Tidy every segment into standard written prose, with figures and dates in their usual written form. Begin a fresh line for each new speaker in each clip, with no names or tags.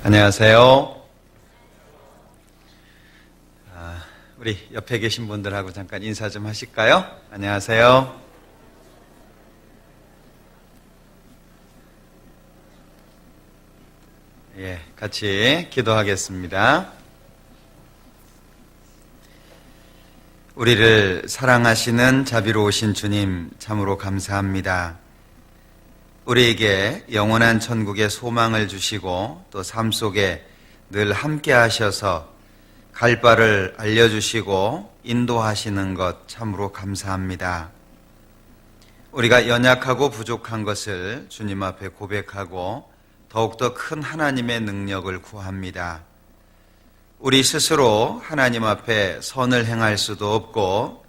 안녕하세요. 우리 옆에 계신 분들하고 잠깐 인사 좀 하실까요? 안녕하세요. 같이 기도하겠습니다. 우리를 사랑하시는 자비로우신 주님, 참으로 감사합니다. 우리에게 영원한 천국의 소망을 주시고 또 삶 속에 늘 함께 하셔서 갈 바를 알려주시고 인도하시는 것 참으로 감사합니다. 우리가 연약하고 부족한 것을 주님 앞에 고백하고 더욱더 큰 하나님의 능력을 구합니다. 우리 스스로 하나님 앞에 선을 행할 수도 없고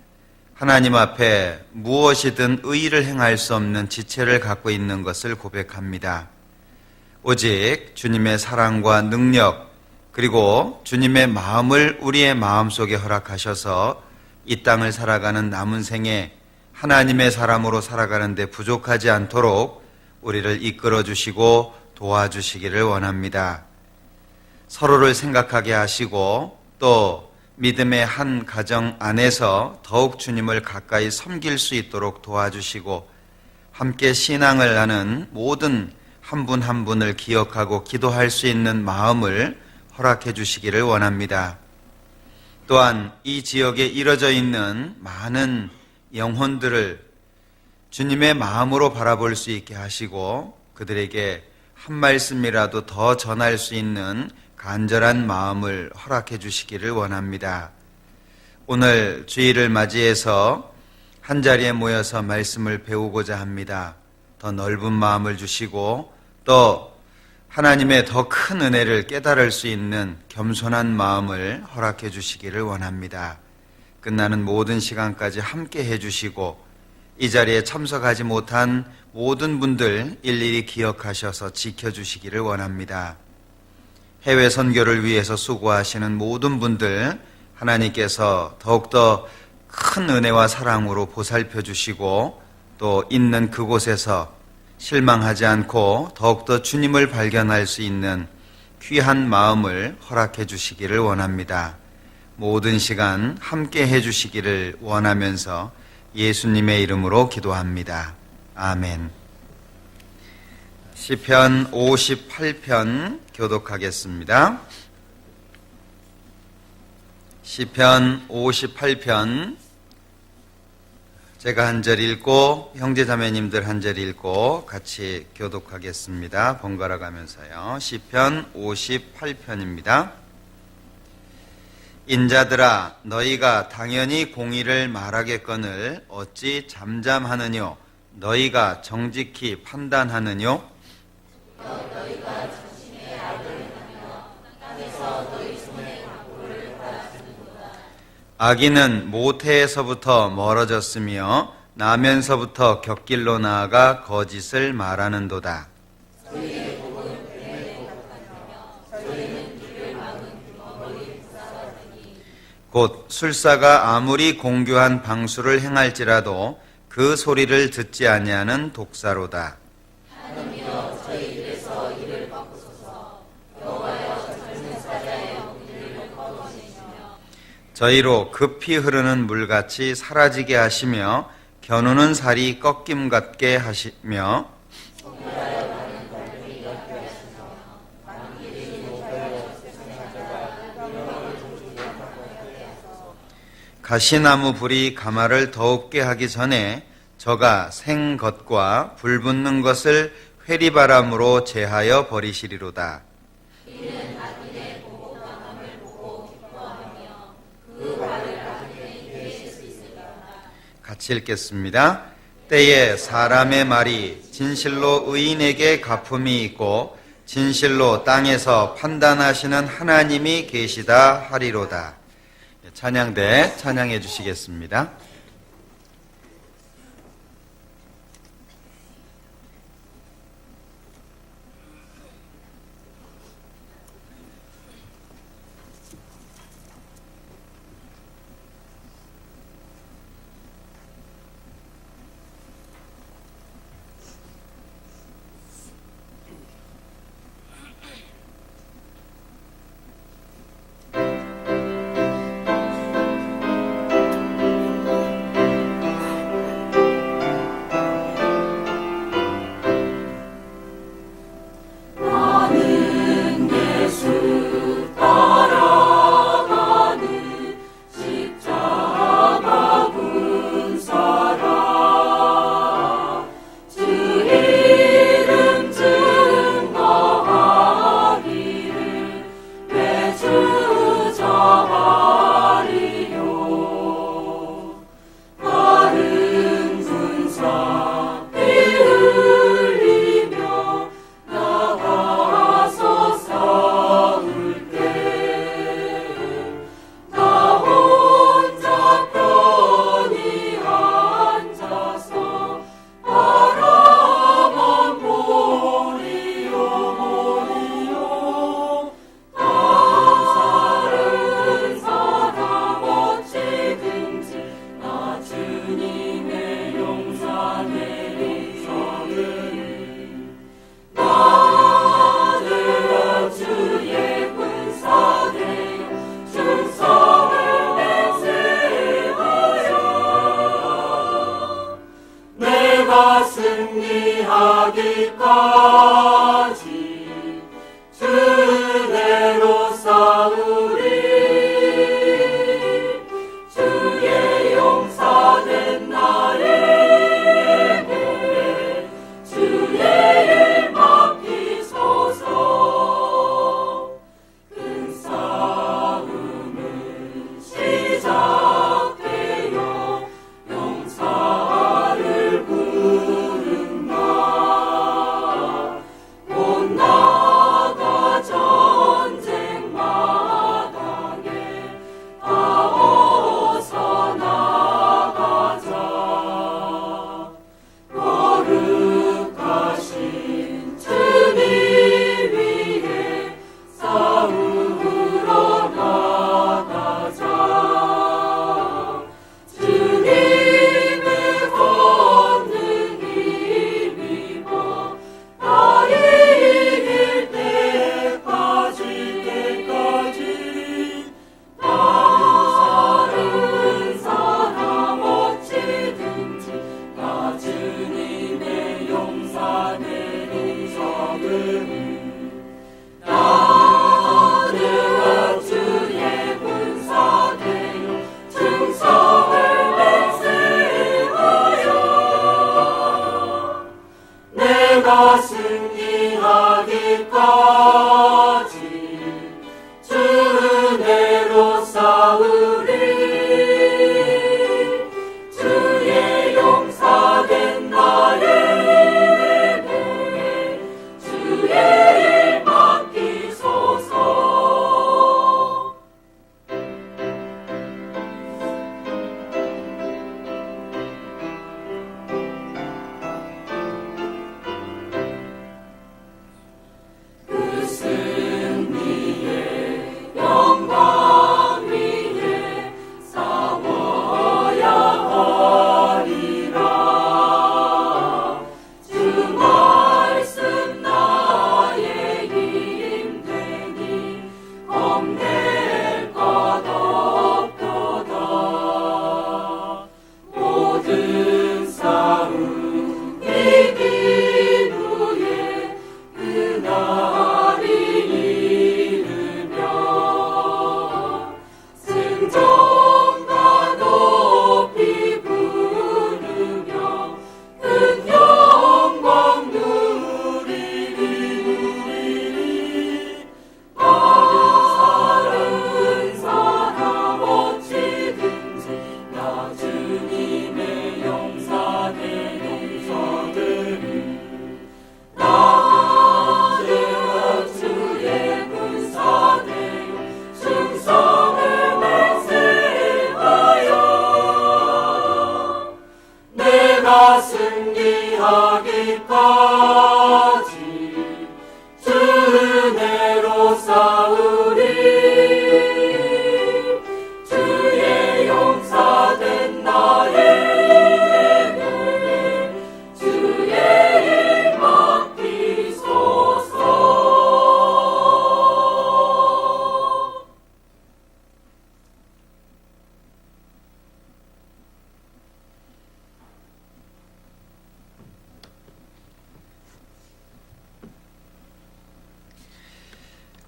하나님 앞에 무엇이든 의의를 행할 수 없는 지체를 갖고 있는 것을 고백합니다. 오직 주님의 사랑과 능력 그리고 주님의 마음을 우리의 마음속에 허락하셔서 이 땅을 살아가는 남은 생에 하나님의 사람으로 살아가는 데 부족하지 않도록 우리를 이끌어 주시고 도와주시기를 원합니다. 서로를 생각하게 하시고 또 믿음의 한 가정 안에서 더욱 주님을 가까이 섬길 수 있도록 도와주시고 함께 신앙을 하는 모든 한 분 한 분을 기억하고 기도할 수 있는 마음을 허락해 주시기를 원합니다. 또한 이 지역에 이뤄져 있는 많은 영혼들을 주님의 마음으로 바라볼 수 있게 하시고 그들에게 한 말씀이라도 더 전할 수 있는 간절한 마음을 허락해 주시기를 원합니다. 오늘 주일을 맞이해서 한자리에 모여서 말씀을 배우고자 합니다. 더 넓은 마음을 주시고 또 하나님의 더 큰 은혜를 깨달을 수 있는 겸손한 마음을 허락해 주시기를 원합니다. 끝나는 모든 시간까지 함께 해주시고 이 자리에 참석하지 못한 모든 분들 일일이 기억하셔서 지켜주시기를 원합니다. 해외 선교를 위해서 수고하시는 모든 분들 하나님께서 더욱더 큰 은혜와 사랑으로 보살펴 주시고 또 있는 그곳에서 실망하지 않고 더욱더 주님을 발견할 수 있는 귀한 마음을 허락해 주시기를 원합니다. 모든 시간 함께 해 주시기를 원하면서 예수님의 이름으로 기도합니다. 아멘. 시편 58편 교독하겠습니다. 시편 58편 제가 한 절 읽고 형제자매님들 한 절 읽고 같이 교독하겠습니다. 번갈아 가면서요. 시편 58편입니다. 인자들아 너희가 당연히 공의를 말하겠거늘 어찌 잠잠하느뇨 너희가 정직히 판단하느뇨
너희가 자신의 악을 행하며 땅에서 너희 손의 각오를 받았으리로다.
악인은 모태에서부터 멀어졌으며 나면서부터 곁길로 나아가 거짓을 말하는도다.
저희의 복은 뱀에 복하며 저희는 길을 막은 주먹이 불쌍하더니
곧 술사가 아무리 공교한 방수를 행할지라도 그 소리를 듣지 아니하는 독사로다.
하나님이여 저희 입에서 이를 바꾸소서. 여호와여 젊은 사자의 엉덩이를 꺾어내시며
저희로 급히 흐르는 물같이 사라지게 하시며 겨누는 살이 꺾임 같게 하시며
통렬하여 가는 발길이 걷게 하시며 만길이 높여 세상의 자가 영광을 조주게 하게 하소서.
가시나무 불이 가마를 더웁게 하기 전에 저가 생 것과 불 붙는 것을 회리바람으로 제하여 버리시리로다.
이는 악인의 보복당함을 보고 기뻐하며 그 발을 악인의 입에 수 있으리로다.
같이 읽겠습니다. 때에 사람의 말이 진실로 의인에게 갚음이 있고 진실로 땅에서 판단하시는 하나님이 계시다 하리로다. 찬양대 찬양해 주시겠습니다.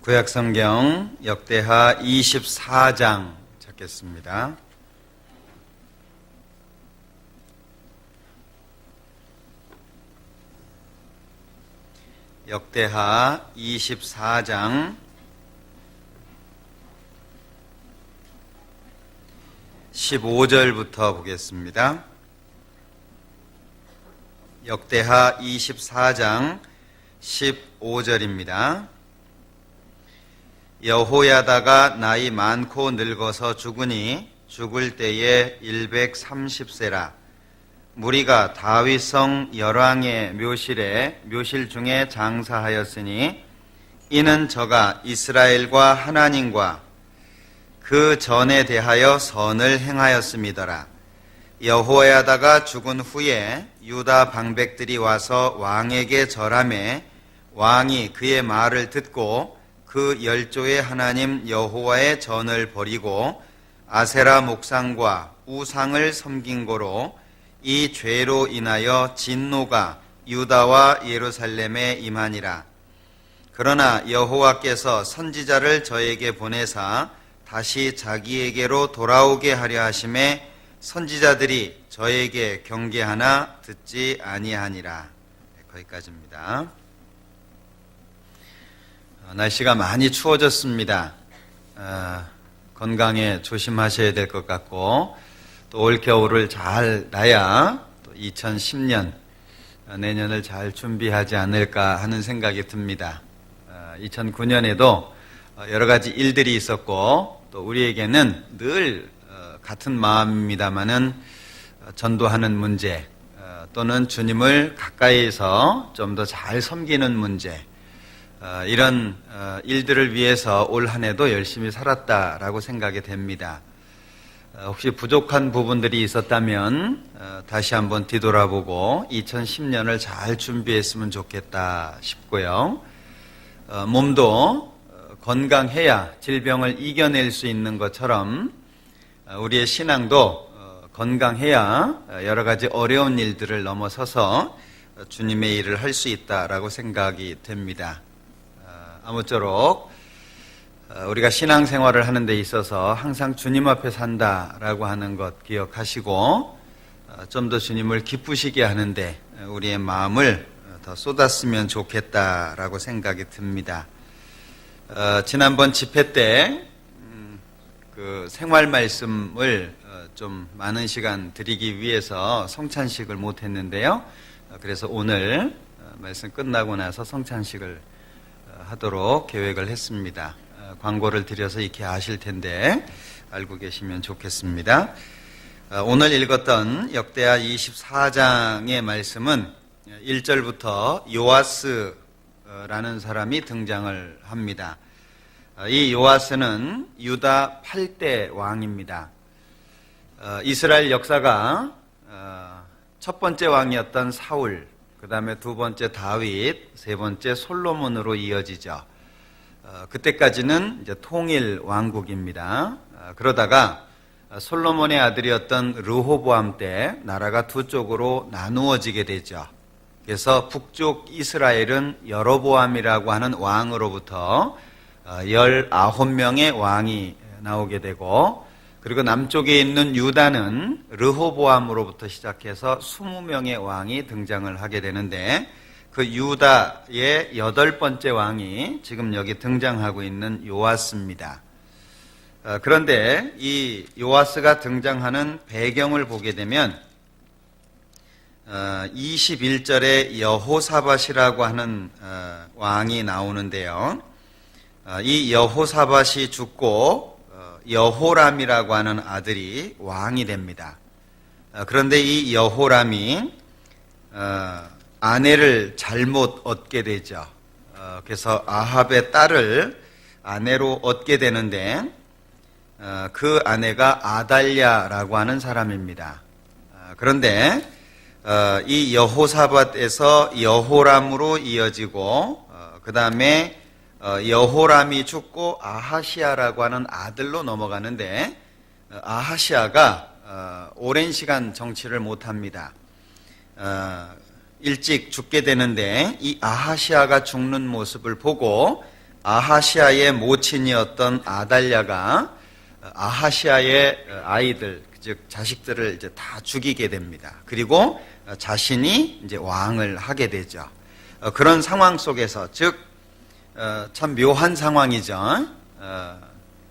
구약성경 역대하 24장 찾겠습니다. 역대하 24장 15절부터 보겠습니다. 역대하 24장 15절입니다. 여호야다가 나이 많고 늙어서 죽으니 죽을 때에 130세라. 무리가 다윗성 열왕의 묘실 중에 장사하였으니 이는 저가 이스라엘과 하나님과 그 전에 대하여 선을 행하였음이더라. 여호야다가 죽은 후에 유다 방백들이 와서 왕에게 절하매 왕이 그의 말을 듣고 그 열조의 하나님 여호와의 전을 버리고 아세라 목상과 우상을 섬긴 고로 이 죄로 인하여 진노가 유다와 예루살렘에 임하니라. 그러나 여호와께서 선지자를 저에게 보내사 다시 자기에게로 돌아오게 하려 하심에 선지자들이 저에게 경계하나 듣지 아니하니라. 거기까지입니다. 날씨가 많이 추워졌습니다. 건강에 조심하셔야 될 것 같고 또 올겨울을 잘 나야 또 2010년 내년을 잘 준비하지 않을까 하는 생각이 듭니다. 2009년에도 여러 가지 일들이 있었고 또 우리에게는 늘 같은 마음입니다마는 전도하는 문제 또는 주님을 가까이에서 좀 더 잘 섬기는 문제 이런 일들을 위해서 올 한 해도 열심히 살았다라고 생각이 됩니다. 혹시 부족한 부분들이 있었다면 다시 한번 뒤돌아보고 2010년을 잘 준비했으면 좋겠다 싶고요. 몸도 건강해야 질병을 이겨낼 수 있는 것처럼 우리의 신앙도 건강해야 여러 가지 어려운 일들을 넘어서서 주님의 일을 할 수 있다라고 생각이 됩니다. 아무쪼록 우리가 신앙생활을 하는 데 있어서 항상 주님 앞에 산다라고 하는 것 기억하시고 좀 더 주님을 기쁘시게 하는데 우리의 마음을 더 쏟았으면 좋겠다라고 생각이 듭니다. 지난번 집회 때 그 생활 말씀을 좀 많은 시간 드리기 위해서 성찬식을 못했는데요. 그래서 오늘 말씀 끝나고 나서 성찬식을 하도록 계획을 했습니다. 광고를 드려서 이렇게 아실 텐데 알고 계시면 좋겠습니다. 오늘 읽었던 역대하 24장의 말씀은 1절부터 요아스라는 사람이 등장을 합니다. 이 요아스는 유다 8대 왕입니다. 이스라엘 역사가 첫 번째 왕이었던 사울, 그 다음에 두 번째 다윗, 세 번째 솔로몬으로 이어지죠. 그때까지는 이제 통일 왕국입니다. 그러다가 솔로몬의 아들이었던 르호보암 때 나라가 두 쪽으로 나누어지게 되죠. 그래서 북쪽 이스라엘은 여로보암이라고 하는 왕으로부터 19명의 왕이 나오게 되고, 그리고 남쪽에 있는 유다는 르호보암으로부터 시작해서 20명의 왕이 등장을 하게 되는데, 그 유다의 8번째 왕이 지금 여기 등장하고 있는 요아스입니다. 그런데 이 요아스가 등장하는 배경을 보게 되면 21절에 여호사밧이라고 하는 왕이 나오는데요. 이 여호사밧이 죽고 여호람이라고 하는 아들이 왕이 됩니다. 그런데 이 여호람이 아내를 잘못 얻게 되죠. 그래서 아합의 딸을 아내로 얻게 되는데 그 아내가 아달랴라고 하는 사람입니다. 그런데 이 여호사밧에서 여호람으로 이어지고 그 다음에 여호람이 죽고 아하시아라고 하는 아들로 넘어가는데 아하시아가 오랜 시간 정치를 못합니다. 일찍 죽게 되는데 이 아하시아가 죽는 모습을 보고 아하시아의 모친이었던 아달랴가 아하시아의 아이들, 즉 자식들을 이제 다 죽이게 됩니다. 그리고 자신이 이제 왕을 하게 되죠. 그런 상황 속에서, 즉 참 묘한 상황이죠.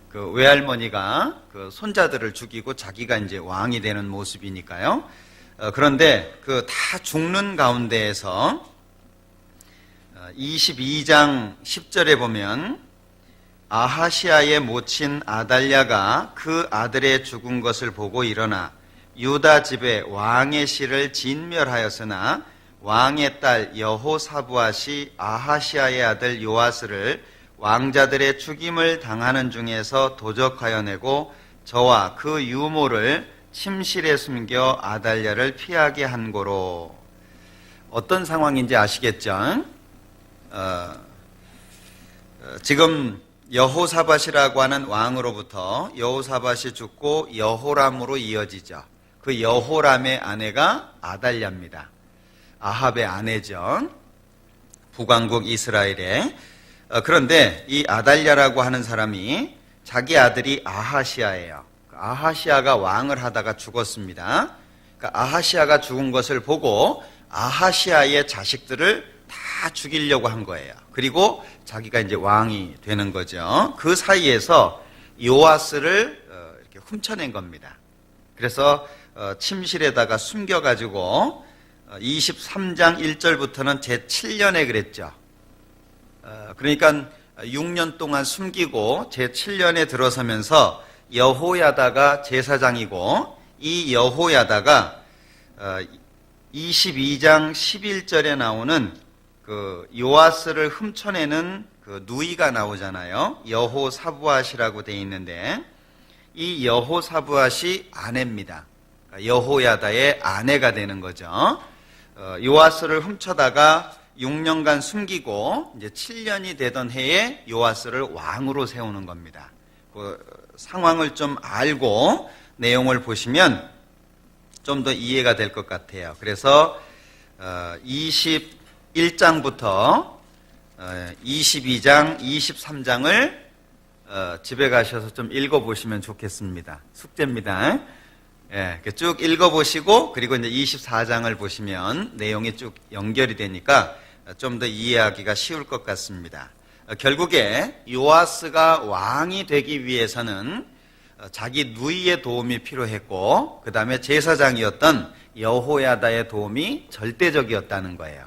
그 외할머니가 그 손자들을 죽이고 자기가 이제 왕이 되는 모습이니까요. 그런데 그 다 죽는 가운데에서 22장 10절에 보면 아하시아의 모친 아달랴가 그 아들의 죽은 것을 보고 일어나 유다 집에 왕의 씨를 진멸하였으나 왕의 딸 여호사부앗이 아하시아의 아들 요아스를 왕자들의 죽임을 당하는 중에서 도적하여 내고 저와 그 유모를 침실에 숨겨 아달랴를 피하게 한 고로. 어떤 상황인지 아시겠죠? 지금 여호사밧이라고 하는 왕으로부터 여호사밧이 죽고 여호람으로 이어지죠. 그 여호람의 아내가 아달랴입니다. 아합의 아내죠. 북왕국 이스라엘에. 그런데 이 아달랴라고 하는 사람이 자기 아들이 아하시아예요. 아하시아가 왕을 하다가 죽었습니다. 그러니까 아하시아가 죽은 것을 보고 아하시아의 자식들을 다 죽이려고 한 거예요. 그리고 자기가 이제 왕이 되는 거죠. 그 사이에서 요아스를 이렇게 훔쳐낸 겁니다. 그래서 침실에다가 숨겨가지고 23장 1절부터는 제7년에 그랬죠. 그러니까 6년 동안 숨기고 제7년에 들어서면서 여호야다가 제사장이고, 이 여호야다가 22장 11절에 나오는 그 요아스를 훔쳐내는 그 누이가 나오잖아요. 여호사부앗이라고 되어 있는데, 이 여호사부앗이 아내입니다. 여호야다의 아내가 되는 거죠. 요아스를 훔쳐다가 6년간 숨기고 이제 7년이 되던 해에 요아스를 왕으로 세우는 겁니다. 그 상황을 좀 알고 내용을 보시면 좀 더 이해가 될 것 같아요. 그래서 21장부터 22장, 23장을 집에 가셔서 좀 읽어보시면 좋겠습니다. 숙제입니다. 예, 쭉 읽어보시고, 그리고 이제 24장을 보시면 내용이 쭉 연결이 되니까 좀 더 이해하기가 쉬울 것 같습니다. 결국에 요아스가 왕이 되기 위해서는 자기 누이의 도움이 필요했고, 그 다음에 제사장이었던 여호야다의 도움이 절대적이었다는 거예요.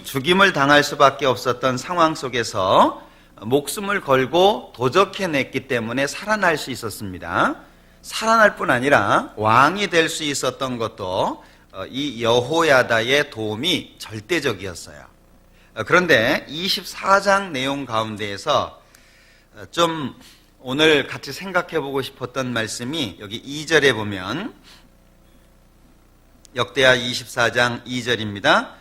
죽임을 당할 수밖에 없었던 상황 속에서 목숨을 걸고 도적해냈기 때문에 살아날 수 있었습니다. 살아날 뿐 아니라 왕이 될 수 있었던 것도 이 여호야다의 도움이 절대적이었어요. 그런데 24장 내용 가운데에서 좀 오늘 같이 생각해 보고 싶었던 말씀이 여기 2절에 보면, 역대하 24장 2절입니다.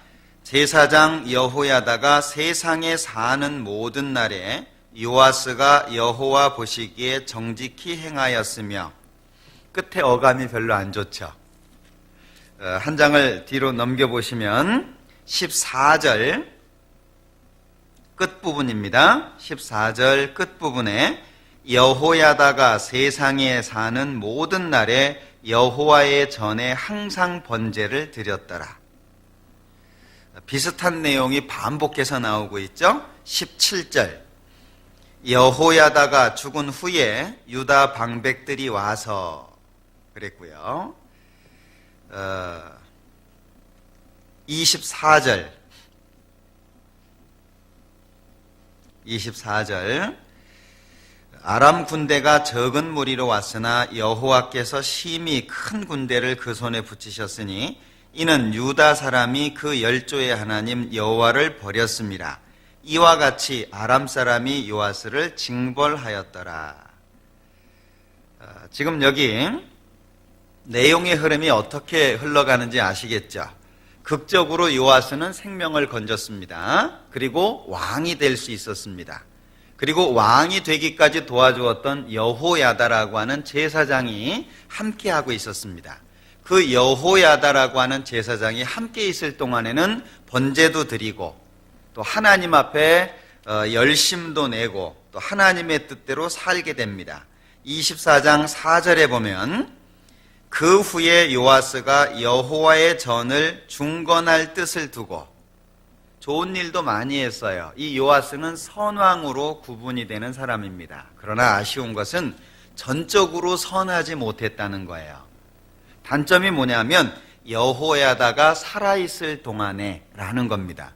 제사장 여호야다가 세상에 사는 모든 날에 요아스가 여호와 보시기에 정직히 행하였으며, 끝에 어감이 별로 안 좋죠. 한 장을 뒤로 넘겨보시면 14절 끝부분입니다. 14절 끝부분에 여호야다가 세상에 사는 모든 날에 여호와의 전에 항상 번제를 드렸더라. 비슷한 내용이 반복해서 나오고 있죠. 17절 여호야다가 죽은 후에 유다 방백들이 와서 그랬고요. 24절 아람 군대가 적은 무리로 왔으나 여호와께서 심히 큰 군대를 그 손에 붙이셨으니 이는 유다 사람이 그 열조의 하나님 여호와를 버렸습니다. 이와 같이 아람 사람이 요아스를 징벌하였더라. 지금 여기 내용의 흐름이 어떻게 흘러가는지 아시겠죠? 극적으로 요아스는 생명을 건졌습니다. 그리고 왕이 될 수 있었습니다. 그리고 왕이 되기까지 도와주었던 여호야다라고 하는 제사장이 함께하고 있었습니다. 그 여호야다라고 하는 제사장이 함께 있을 동안에는 번제도 드리고 또 하나님 앞에 열심도 내고 또 하나님의 뜻대로 살게 됩니다. 24장 4절에 보면 그 후에 요아스가 여호와의 전을 중건할 뜻을 두고 좋은 일도 많이 했어요. 이 요아스는 선왕으로 구분이 되는 사람입니다. 그러나 아쉬운 것은 전적으로 선하지 못했다는 거예요. 단점이 뭐냐면 여호야다가 살아있을 동안에 라는 겁니다.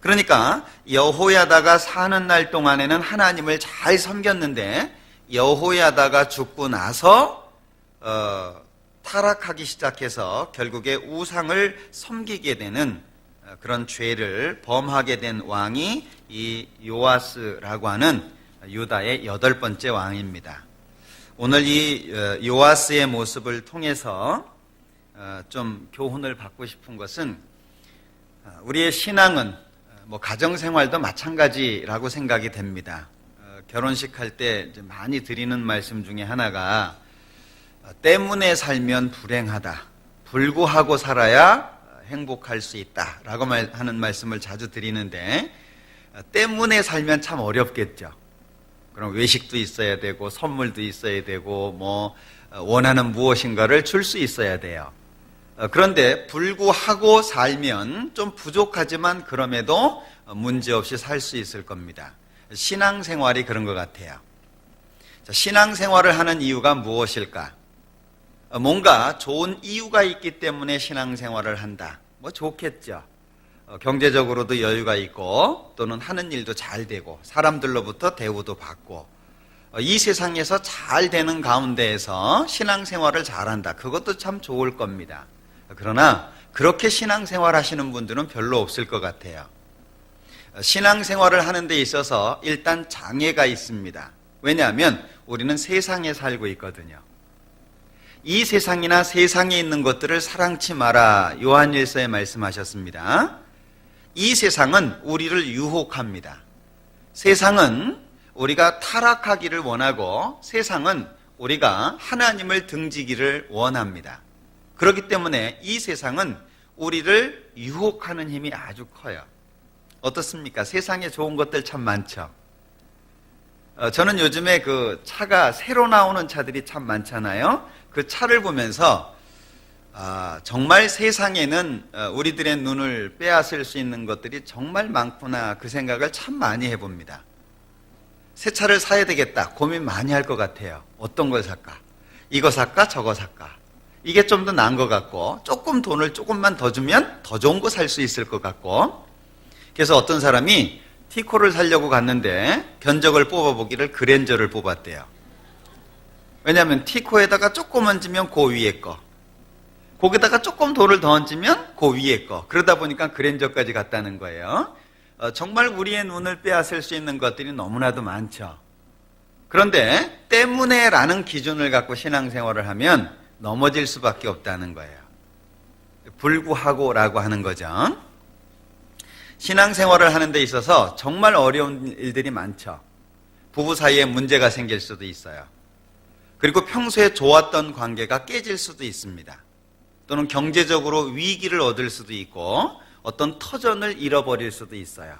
그러니까 여호야다가 사는 날 동안에는 하나님을 잘 섬겼는데 여호야다가 죽고 나서 타락하기 시작해서 결국에 우상을 섬기게 되는 그런 죄를 범하게 된 왕이 이 요아스라고 하는 유다의 8번째 왕입니다. 오늘 이 요아스의 모습을 통해서 좀 교훈을 받고 싶은 것은 우리의 신앙은 가정생활도 마찬가지라고 생각이 됩니다. 결혼식 할 때 많이 드리는 말씀 중에 하나가 때문에 살면 불행하다. 불구하고 살아야 행복할 수 있다라고 하는 말씀을 자주 드리는데 때문에 살면 참 어렵겠죠. 그럼 외식도 있어야 되고 선물도 있어야 되고 원하는 무엇인가를 줄 수 있어야 돼요. 그런데 불구하고 살면 좀 부족하지만 그럼에도 문제없이 살 수 있을 겁니다. 신앙생활이 그런 것 같아요. 신앙생활을 하는 이유가 무엇일까? 뭔가 좋은 이유가 있기 때문에 신앙생활을 한다. 좋겠죠. 경제적으로도 여유가 있고 또는 하는 일도 잘 되고 사람들로부터 대우도 받고 이 세상에서 잘 되는 가운데에서 신앙생활을 잘한다. 그것도 참 좋을 겁니다. 그러나 그렇게 신앙생활 하시는 분들은 별로 없을 것 같아요. 신앙생활을 하는 데 있어서 일단 장애가 있습니다. 왜냐하면 우리는 세상에 살고 있거든요. 이 세상이나 세상에 있는 것들을 사랑치 마라. 요한일서에 말씀하셨습니다. 이 세상은 우리를 유혹합니다. 세상은 우리가 타락하기를 원하고 세상은 우리가 하나님을 등지기를 원합니다. 그렇기 때문에 이 세상은 우리를 유혹하는 힘이 아주 커요. 어떻습니까? 세상에 좋은 것들 참 많죠. 저는 요즘에 그 차가 새로 나오는 차들이 참 많잖아요. 그 차를 보면서 정말 세상에는 우리들의 눈을 빼앗을 수 있는 것들이 정말 많구나 그 생각을 참 많이 해봅니다. 새 차를 사야 되겠다 고민 많이 할 것 같아요. 어떤 걸 살까? 이거 살까? 저거 살까? 이게 좀 더 나은 것 같고 조금 돈을 조금만 더 주면 더 좋은 거 살 수 있을 것 같고 그래서 어떤 사람이 티코를 사려고 갔는데 견적을 뽑아보기를 그랜저를 뽑았대요. 왜냐하면 티코에다가 조금 얹으면 그 위에 거 거기다가 조금 돈을 더 얹으면 그 위에 거 그러다 보니까 그랜저까지 갔다는 거예요. 정말 우리의 눈을 빼앗을 수 있는 것들이 너무나도 많죠. 그런데 때문에 라는 기준을 갖고 신앙생활을 하면 넘어질 수밖에 없다는 거예요. 불구하고 라고 하는 거죠. 신앙생활을 하는 데 있어서 정말 어려운 일들이 많죠. 부부 사이에 문제가 생길 수도 있어요. 그리고 평소에 좋았던 관계가 깨질 수도 있습니다. 또는 경제적으로 위기를 얻을 수도 있고 어떤 터전을 잃어버릴 수도 있어요.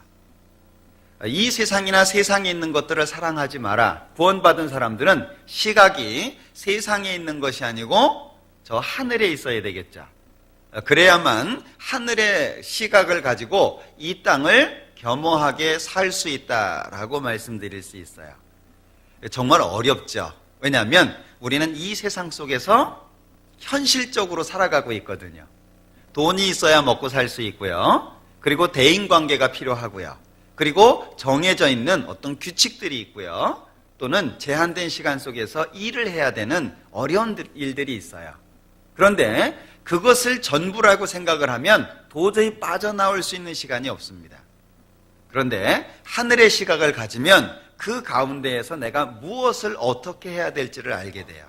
이 세상이나 세상에 있는 것들을 사랑하지 마라. 구원받은 사람들은 시각이 세상에 있는 것이 아니고 저 하늘에 있어야 되겠죠. 그래야만 하늘의 시각을 가지고 이 땅을 겸허하게 살 수 있다라고 말씀드릴 수 있어요. 정말 어렵죠. 왜냐하면 우리는 이 세상 속에서 현실적으로 살아가고 있거든요. 돈이 있어야 먹고 살 수 있고요. 그리고 대인관계가 필요하고요. 그리고 정해져 있는 어떤 규칙들이 있고요. 또는 제한된 시간 속에서 일을 해야 되는 어려운 일들이 있어요. 그런데 그것을 전부라고 생각을 하면 도저히 빠져나올 수 있는 시간이 없습니다. 그런데 하늘의 시각을 가지면 그 가운데에서 내가 무엇을 어떻게 해야 될지를 알게 돼요.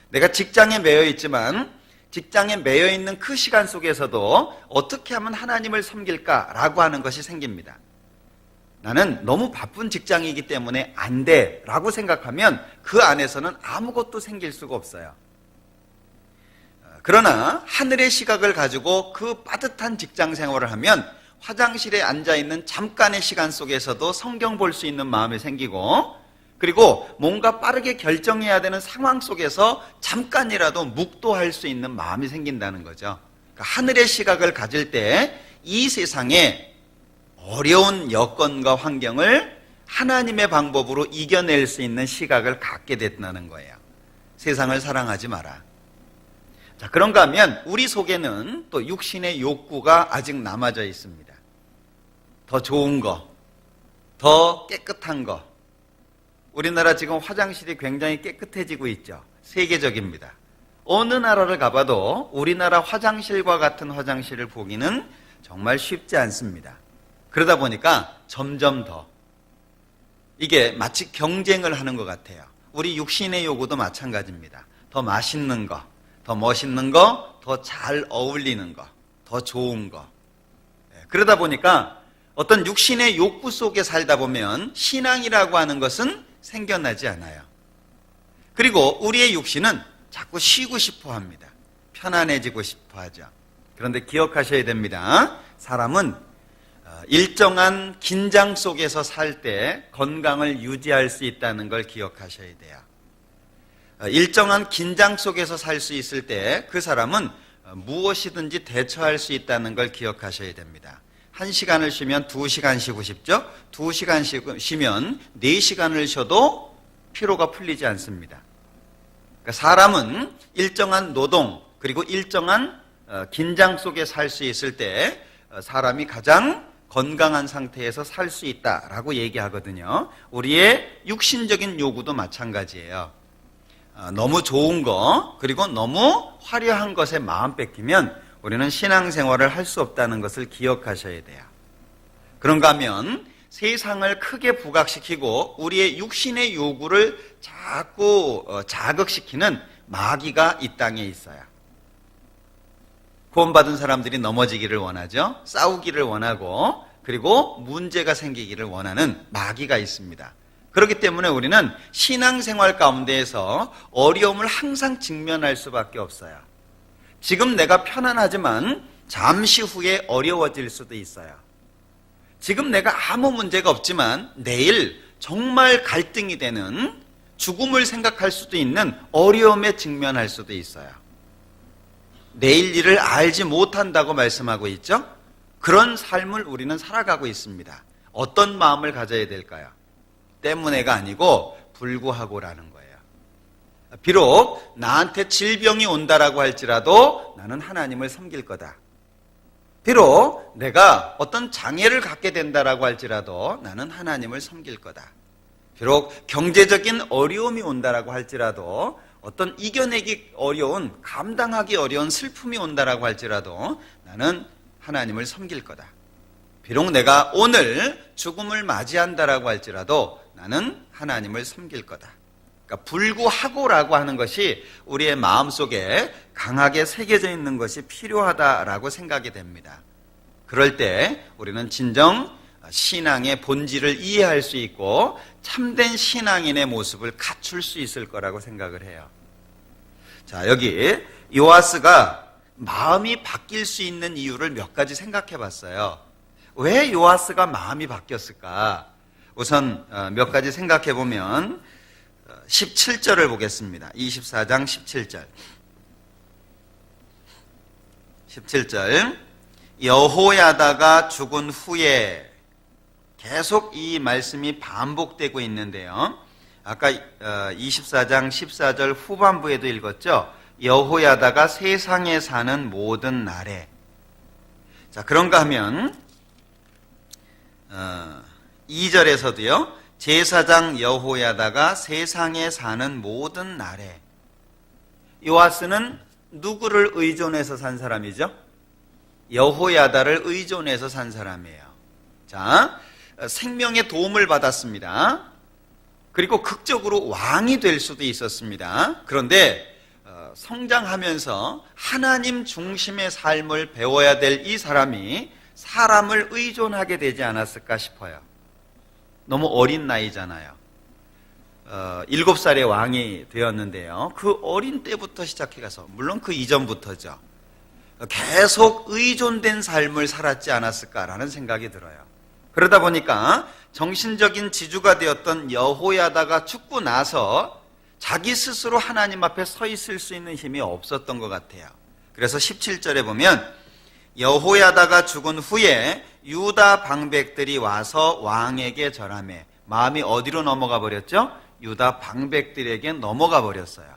내가 직장에 매여 있지만 직장에 매여 있는 그 시간 속에서도 어떻게 하면 하나님을 섬길까라고 하는 것이 생깁니다. 나는 너무 바쁜 직장이기 때문에 안 돼 라고 생각하면 그 안에서는 아무것도 생길 수가 없어요. 그러나 하늘의 시각을 가지고 그 빠듯한 직장 생활을 하면 화장실에 앉아있는 잠깐의 시간 속에서도 성경 볼 수 있는 마음이 생기고, 그리고 뭔가 빠르게 결정해야 되는 상황 속에서 잠깐이라도 묵도할 수 있는 마음이 생긴다는 거죠. 그러니까 하늘의 시각을 가질 때 이 세상에 어려운 여건과 환경을 하나님의 방법으로 이겨낼 수 있는 시각을 갖게 됐다는 거예요. 세상을 사랑하지 마라. 자, 그런가 하면 우리 속에는 또 육신의 욕구가 아직 남아져 있습니다. 더 좋은 거, 더 깨끗한 거. 우리나라 지금 화장실이 굉장히 깨끗해지고 있죠. 세계적입니다. 어느 나라를 가봐도 우리나라 화장실과 같은 화장실을 보기는 정말 쉽지 않습니다. 그러다 보니까 점점 더 이게 마치 경쟁을 하는 것 같아요. 우리 육신의 요구도 마찬가지입니다. 더 맛있는 거, 더 멋있는 거, 더 잘 어울리는 거, 더 좋은 거. 그러다 보니까 어떤 육신의 욕구 속에 살다 보면 신앙이라고 하는 것은 생겨나지 않아요. 그리고 우리의 육신은 자꾸 쉬고 싶어 합니다. 편안해지고 싶어 하죠. 그런데 기억하셔야 됩니다. 사람은 일정한 긴장 속에서 살 때 건강을 유지할 수 있다는 걸 기억하셔야 돼요. 일정한 긴장 속에서 살 수 있을 때 그 사람은 무엇이든지 대처할 수 있다는 걸 기억하셔야 됩니다. 1시간을 쉬면 2시간 쉬고 싶죠? 2시간 쉬면 4시간을 쉬어도 피로가 풀리지 않습니다. 그러니까 사람은 일정한 노동 그리고 일정한 긴장 속에 살 수 있을 때 사람이 가장 건강한 상태에서 살 수 있다라고 얘기하거든요. 우리의 육신적인 요구도 마찬가지예요. 너무 좋은 거 그리고 너무 화려한 것에 마음 뺏기면 우리는 신앙생활을 할 수 없다는 것을 기억하셔야 돼요. 그런가 하면 세상을 크게 부각시키고 우리의 육신의 요구를 자꾸 자극시키는 마귀가 이 땅에 있어요. 구원받은 사람들이 넘어지기를 원하죠. 싸우기를 원하고 그리고 문제가 생기기를 원하는 마귀가 있습니다. 그렇기 때문에 우리는 신앙생활 가운데에서 어려움을 항상 직면할 수밖에 없어요. 지금 내가 편안하지만 잠시 후에 어려워질 수도 있어요. 지금 내가 아무 문제가 없지만 내일 정말 갈등이 되는 죽음을 생각할 수도 있는 어려움에 직면할 수도 있어요. 내일 일을 알지 못한다고 말씀하고 있죠? 그런 삶을 우리는 살아가고 있습니다. 어떤 마음을 가져야 될까요? 때문에가 아니고 불구하고라는 거예요. 비록 나한테 질병이 온다라고 할지라도 나는 하나님을 섬길 거다. 비록 내가 어떤 장애를 갖게 된다라고 할지라도 나는 하나님을 섬길 거다. 비록 경제적인 어려움이 온다라고 할지라도 어떤 이겨내기 어려운, 감당하기 어려운 슬픔이 온다라고 할지라도 나는 하나님을 섬길 거다. 비록 내가 오늘 죽음을 맞이한다라고 할지라도 나는 하나님을 섬길 거다. 그러니까 불구하고라고 하는 것이 우리의 마음속에 강하게 새겨져 있는 것이 필요하다라고 생각이 됩니다. 그럴 때 우리는 진정 신앙의 본질을 이해할 수 있고 참된 신앙인의 모습을 갖출 수 있을 거라고 생각을 해요. 자, 여기 요아스가 마음이 바뀔 수 있는 이유를 몇 가지 생각해 봤어요. 왜 요아스가 마음이 바뀌었을까? 우선 몇 가지 생각해 보면 17절을 보겠습니다. 24장 17절. 17절. 여호야다가 죽은 후에 계속 이 말씀이 반복되고 있는데요. 아까 24장 14절 후반부에도 읽었죠. 여호야다가 세상에 사는 모든 날에. 자, 그런가 하면 2절에서도요. 제사장 여호야다가 세상에 사는 모든 날에. 요아스는 누구를 의존해서 산 사람이죠? 여호야다를 의존해서 산 사람이에요. 자, 생명의 도움을 받았습니다. 그리고 극적으로 왕이 될 수도 있었습니다. 그런데 성장하면서 하나님 중심의 삶을 배워야 될 이 사람이 사람을 의존하게 되지 않았을까 싶어요. 너무 어린 나이잖아요. 7살의 왕이 되었는데요. 그 어린 때부터 시작해가서, 물론 그 이전부터죠. 계속 의존된 삶을 살았지 않았을까라는 생각이 들어요. 그러다 보니까 정신적인 지주가 되었던 여호야다가 죽고 나서 자기 스스로 하나님 앞에 서 있을 수 있는 힘이 없었던 것 같아요. 그래서 17절에 보면 여호야다가 죽은 후에 유다 방백들이 와서 왕에게 절하매, 마음이 어디로 넘어가 버렸죠? 유다 방백들에게 넘어가 버렸어요.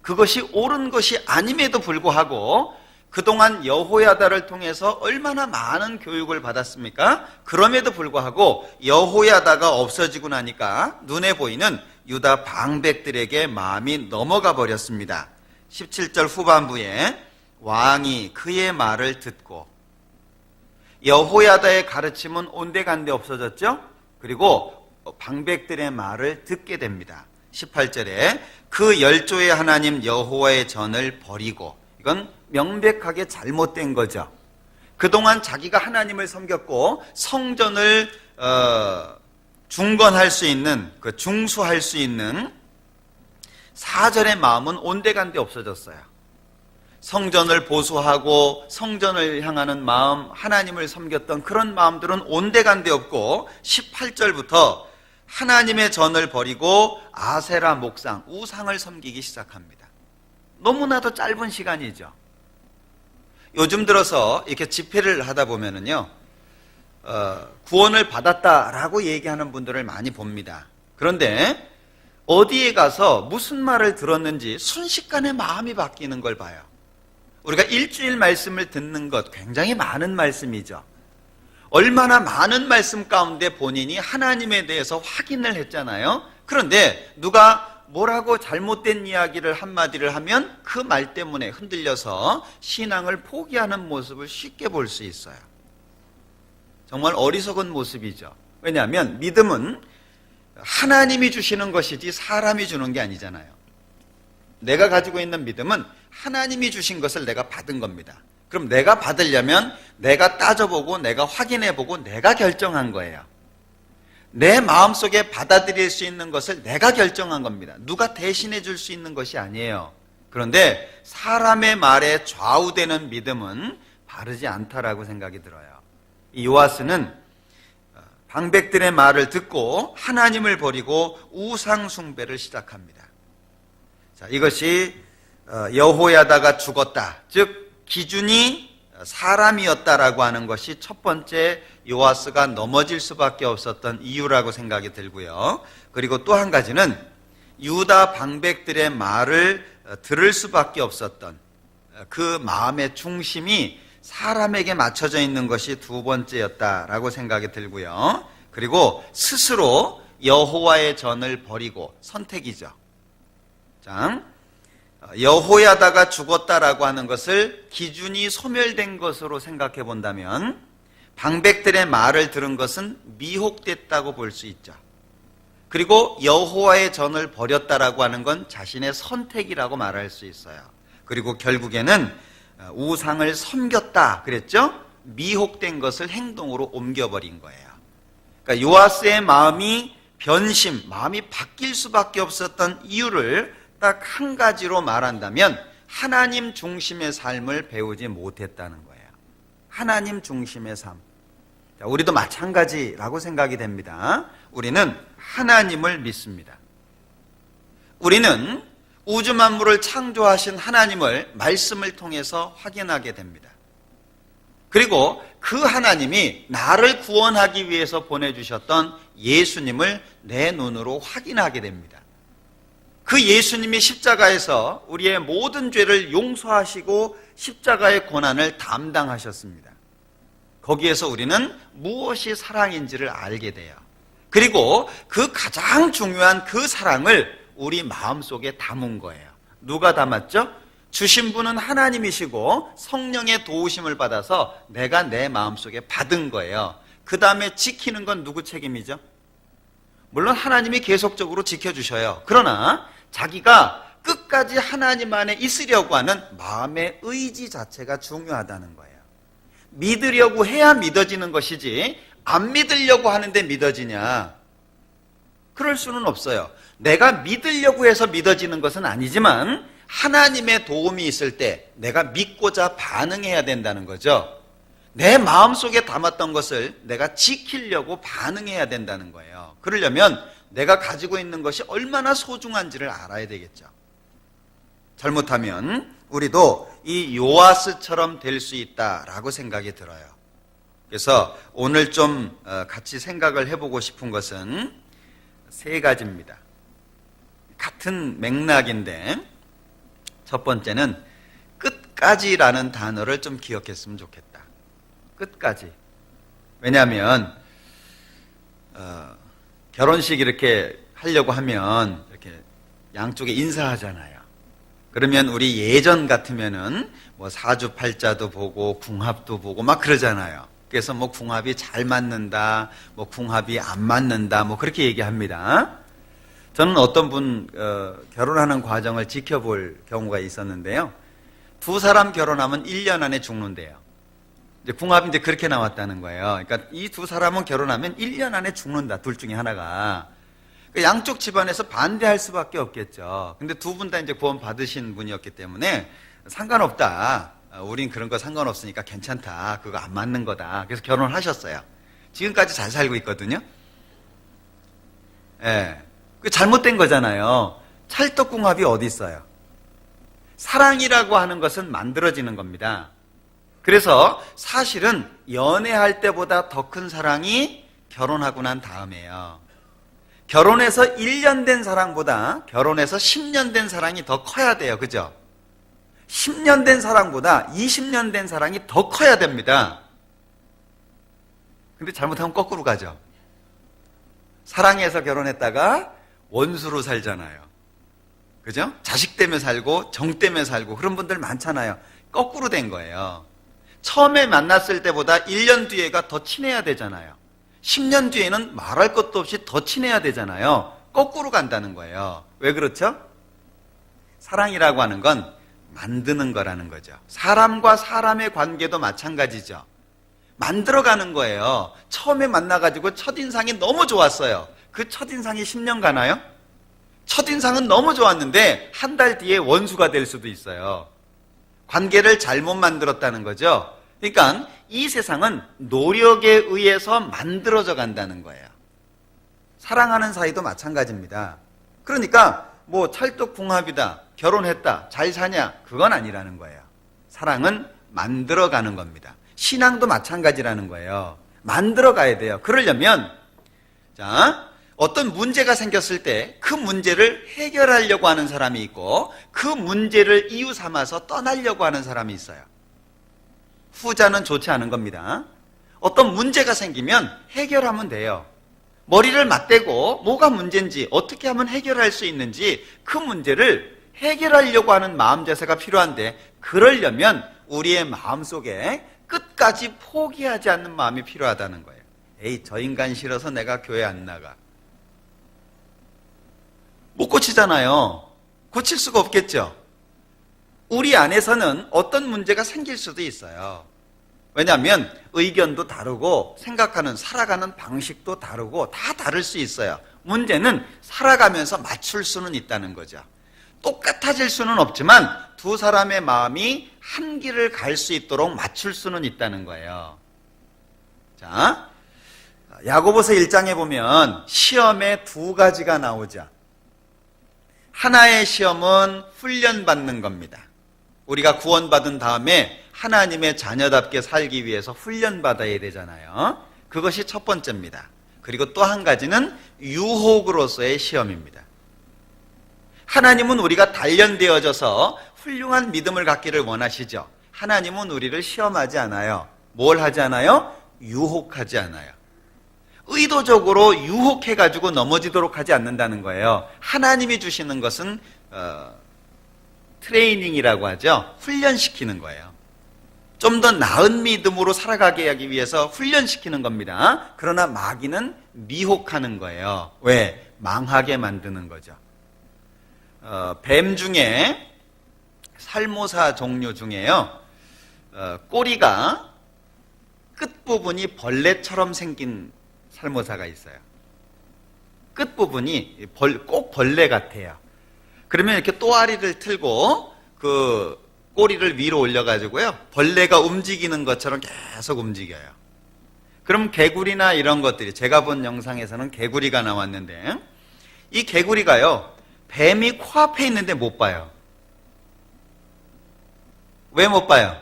그것이 옳은 것이 아님에도 불구하고 그동안 여호야다를 통해서 얼마나 많은 교육을 받았습니까? 그럼에도 불구하고 여호야다가 없어지고 나니까 눈에 보이는 유다 방백들에게 마음이 넘어가 버렸습니다. 17절 후반부에 왕이 그의 말을 듣고, 여호야다의 가르침은 온데간데 없어졌죠? 그리고 방백들의 말을 듣게 됩니다. 18절에 그 열조의 하나님 여호와의 전을 버리고, 이건 명백하게 잘못된 거죠. 그동안 자기가 하나님을 섬겼고 성전을 중건할 수 있는, 중수할 수 있는 사절의 마음은 온데간데 없어졌어요. 성전을 보수하고 성전을 향하는 마음, 하나님을 섬겼던 그런 마음들은 온데간데 없고 18절부터 하나님의 전을 버리고 아세라 목상, 우상을 섬기기 시작합니다. 너무나도 짧은 시간이죠. 요즘 들어서 이렇게 집회를 하다 보면은요, 구원을 받았다라고 얘기하는 분들을 많이 봅니다. 그런데 어디에 가서 무슨 말을 들었는지 순식간에 마음이 바뀌는 걸 봐요. 우리가 일주일 말씀을 듣는 것 굉장히 많은 말씀이죠. 얼마나 많은 말씀 가운데 본인이 하나님에 대해서 확인을 했잖아요. 그런데 누가 뭐라고 잘못된 이야기를 한마디를 하면 그 말 때문에 흔들려서 신앙을 포기하는 모습을 쉽게 볼 수 있어요. 정말 어리석은 모습이죠. 왜냐하면 믿음은 하나님이 주시는 것이지 사람이 주는 게 아니잖아요. 내가 가지고 있는 믿음은 하나님이 주신 것을 내가 받은 겁니다. 그럼 내가 받으려면 내가 따져보고 내가 확인해보고 내가 결정한 거예요. 내 마음속에 받아들일 수 있는 것을 내가 결정한 겁니다. 누가 대신해 줄 수 있는 것이 아니에요. 그런데 사람의 말에 좌우되는 믿음은 바르지 않다라고 생각이 들어요. 이 요아스는 방백들의 말을 듣고 하나님을 버리고 우상 숭배를 시작합니다. 자, 이것이 여호야다가 죽었다, 즉 기준이 사람이었다라고 하는 것이 첫 번째 요아스가 넘어질 수밖에 없었던 이유라고 생각이 들고요. 그리고 또 한 가지는 유다 방백들의 말을 들을 수밖에 없었던 그 마음의 중심이 사람에게 맞춰져 있는 것이 두 번째였다라고 생각이 들고요. 그리고 스스로 여호와의 전을 버리고, 선택이죠. 자, 여호야다가 죽었다라고 하는 것을 기준이 소멸된 것으로 생각해 본다면 방백들의 말을 들은 것은 미혹됐다고 볼 수 있죠. 그리고 여호와의 전을 버렸다라고 하는 건 자신의 선택이라고 말할 수 있어요. 그리고 결국에는 우상을 섬겼다 그랬죠? 미혹된 것을 행동으로 옮겨버린 거예요. 그러니까 요아스의 마음이 변심, 마음이 바뀔 수밖에 없었던 이유를 딱 한 가지로 말한다면 하나님 중심의 삶을 배우지 못했다는 거예요. 하나님 중심의 삶. 자, 우리도 마찬가지라고 생각이 됩니다. 우리는 하나님을 믿습니다. 우리는 우주 만물을 창조하신 하나님을 말씀을 통해서 확인하게 됩니다. 그리고 그 하나님이 나를 구원하기 위해서 보내주셨던 예수님을 내 눈으로 확인하게 됩니다. 그 예수님이 십자가에서 우리의 모든 죄를 용서하시고 십자가의 고난을 담당하셨습니다. 거기에서 우리는 무엇이 사랑인지를 알게 돼요. 그리고 그 가장 중요한 그 사랑을 우리 마음속에 담은 거예요. 누가 담았죠? 주신 분은 하나님이시고 성령의 도우심을 받아서 내가 내 마음속에 받은 거예요. 그 다음에 지키는 건 누구 책임이죠? 물론 하나님이 계속적으로 지켜주셔요. 그러나 자기가 끝까지 하나님 안에 있으려고 하는 마음의 의지 자체가 중요하다는 거예요. 믿으려고 해야 믿어지는 것이지 안 믿으려고 하는데 믿어지냐? 그럴 수는 없어요. 내가 믿으려고 해서 믿어지는 것은 아니지만 하나님의 도움이 있을 때 내가 믿고자 반응해야 된다는 거죠. 내 마음속에 담았던 것을 내가 지키려고 반응해야 된다는 거예요. 그러려면 내가 가지고 있는 것이 얼마나 소중한지를 알아야 되겠죠. 잘못하면 우리도 이 요아스처럼 될 수 있다라고 생각이 들어요. 그래서 오늘 좀 같이 생각을 해보고 싶은 것은 세 가지입니다. 같은 맥락인데 첫 번째는 끝까지라는 단어를 좀 기억했으면 좋겠다. 끝까지. 왜냐하면 결혼식 이렇게 하려고 하면 이렇게 양쪽에 인사하잖아요. 그러면 우리 예전 같으면은 뭐 사주팔자도 보고 궁합도 보고 막 그러잖아요. 그래서 뭐 궁합이 잘 맞는다, 뭐 궁합이 안 맞는다, 뭐 그렇게 얘기합니다. 저는 어떤 분 결혼하는 과정을 지켜볼 경우가 있었는데요. 두 사람 결혼하면 1년 안에 죽는데요. 이제 궁합이 이제 그렇게 나왔다는 거예요. 그러니까 이 두 사람은 결혼하면 1년 안에 죽는다. 둘 중에 하나가. 양쪽 집안에서 반대할 수밖에 없겠죠. 근데 두 분 다 이제 구원 받으신 분이었기 때문에 상관없다. 우린 그런 거 상관없으니까 괜찮다. 그거 안 맞는 거다. 그래서 결혼을 하셨어요. 지금까지 잘 살고 있거든요. 예. 그 잘못된 거잖아요. 찰떡궁합이 어디 있어요? 사랑이라고 하는 것은 만들어지는 겁니다. 그래서 사실은 연애할 때보다 더 큰 사랑이 결혼하고 난 다음에요. 결혼해서 1년 된 사랑보다 결혼해서 10년 된 사랑이 더 커야 돼요. 그죠? 10년 된 사랑보다 20년 된 사랑이 더 커야 됩니다. 근데 잘못하면 거꾸로 가죠. 사랑해서 결혼했다가 원수로 살잖아요. 그죠? 자식 때문에 살고 정 때문에 살고 그런 분들 많잖아요. 거꾸로 된 거예요. 처음에 만났을 때보다 1년 뒤에가 더 친해야 되잖아요. 10년 뒤에는 말할 것도 없이 더 친해야 되잖아요. 거꾸로 간다는 거예요. 왜 그렇죠? 사랑이라고 하는 건 만드는 거라는 거죠. 사람과 사람의 관계도 마찬가지죠. 만들어가는 거예요. 처음에 만나가지고 첫인상이 너무 좋았어요. 그 첫인상이 10년 가나요? 첫인상은 너무 좋았는데 한 달 뒤에 원수가 될 수도 있어요. 관계를 잘못 만들었다는 거죠. 그러니까 이 세상은 노력에 의해서 만들어져 간다는 거예요. 사랑하는 사이도 마찬가지입니다. 그러니까 뭐 찰떡궁합이다, 결혼했다, 잘 사냐, 그건 아니라는 거예요. 사랑은 만들어가는 겁니다. 신앙도 마찬가지라는 거예요. 만들어가야 돼요. 그러려면 어떤 문제가 생겼을 때 그 문제를 해결하려고 하는 사람이 있고 그 문제를 이유 삼아서 떠나려고 하는 사람이 있어요. 후자는 좋지 않은 겁니다. 어떤 문제가 생기면 해결하면 돼요. 머리를 맞대고 뭐가 문제인지 어떻게 하면 해결할 수 있는지 그 문제를 해결하려고 하는 마음 자세가 필요한데 그러려면 우리의 마음속에 끝까지 포기하지 않는 마음이 필요하다는 거예요. 에이, 저 인간 싫어서 내가 교회 안 나가. 못 고치잖아요. 고칠 수가 없겠죠. 우리 안에서는 어떤 문제가 생길 수도 있어요. 왜냐하면 의견도 다르고 생각하는 살아가는 방식도 다르고 다 다를 수 있어요. 문제는 살아가면서 맞출 수는 있다는 거죠. 똑같아질 수는 없지만 두 사람의 마음이 한 길을 갈 수 있도록 맞출 수는 있다는 거예요. 자, 야고보서 1장에 보면 시험에 두 가지가 나오죠. 하나의 시험은 훈련받는 겁니다. 우리가 구원받은 다음에 하나님의 자녀답게 살기 위해서 훈련받아야 되잖아요. 그것이 첫 번째입니다. 그리고 또 한 가지는 유혹으로서의 시험입니다. 하나님은 우리가 단련되어져서 훌륭한 믿음을 갖기를 원하시죠. 하나님은 우리를 시험하지 않아요. 뭘 하지 않아요? 유혹하지 않아요. 의도적으로 유혹해가지고 넘어지도록 하지 않는다는 거예요. 하나님이 주시는 것은 트레이닝이라고 하죠. 훈련시키는 거예요. 좀 더 나은 믿음으로 살아가게 하기 위해서 훈련시키는 겁니다. 그러나 마귀는 미혹하는 거예요. 왜? 망하게 만드는 거죠. 뱀 중에 살모사 종류 중에요. 꼬리가 끝부분이 벌레처럼 생긴 살모사가 있어요. 끝부분이 꼭 벌레 같아요. 그러면 이렇게 또아리를 틀고 그 꼬리를 위로 올려가지고요, 벌레가 움직이는 것처럼 계속 움직여요. 그럼 개구리나 이런 것들이, 제가 본 영상에서는 개구리가 나왔는데, 이 개구리가요, 뱀이 코앞에 있는데 못 봐요. 왜 못 봐요?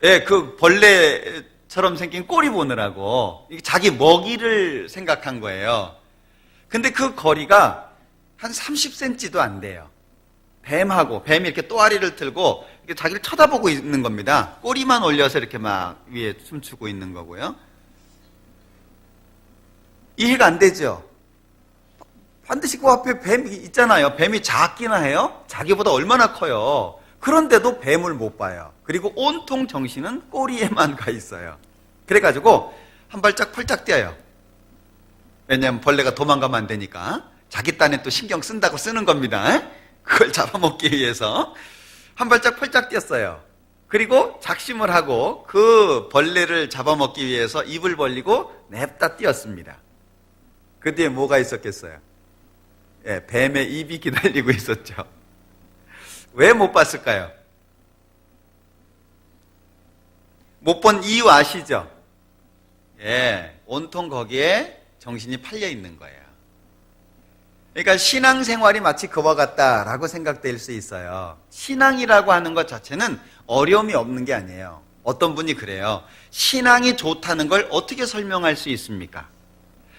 예, 그 벌레처럼 생긴 꼬리 보느라고 자기 먹이를 생각한 거예요. 근데 그 거리가 한 30cm도 안 돼요. 뱀이 이렇게 또아리를 틀고 자기를 쳐다보고 있는 겁니다. 꼬리만 올려서 이렇게 막 위에 춤추고 있는 거고요. 이해가 안 되죠? 반드시 그 앞에 뱀이 있잖아요. 뱀이 작기나 해요? 자기보다 얼마나 커요. 그런데도 뱀을 못 봐요. 그리고 온통 정신은 꼬리에만 가 있어요. 그래가지고 한 발짝 펄짝 뛰어요. 왜냐하면 벌레가 도망가면 안 되니까. 자기 딴에 또 신경 쓴다고 쓰는 겁니다. 그걸 잡아먹기 위해서 한 발짝 펄짝 뛰었어요. 그리고 작심을 하고 그 벌레를 잡아먹기 위해서 입을 벌리고 냅다 뛰었습니다. 그 뒤에 뭐가 있었겠어요? 예, 뱀의 입이 기다리고 있었죠. 왜 못 봤을까요? 못 본 이유 아시죠? 예, 온통 거기에 정신이 팔려 있는 거예요. 그러니까 신앙생활이 마치 그와 같다라고 생각될 수 있어요. 신앙이라고 하는 것 자체는 어려움이 없는 게 아니에요. 어떤 분이 그래요. 신앙이 좋다는 걸 어떻게 설명할 수 있습니까?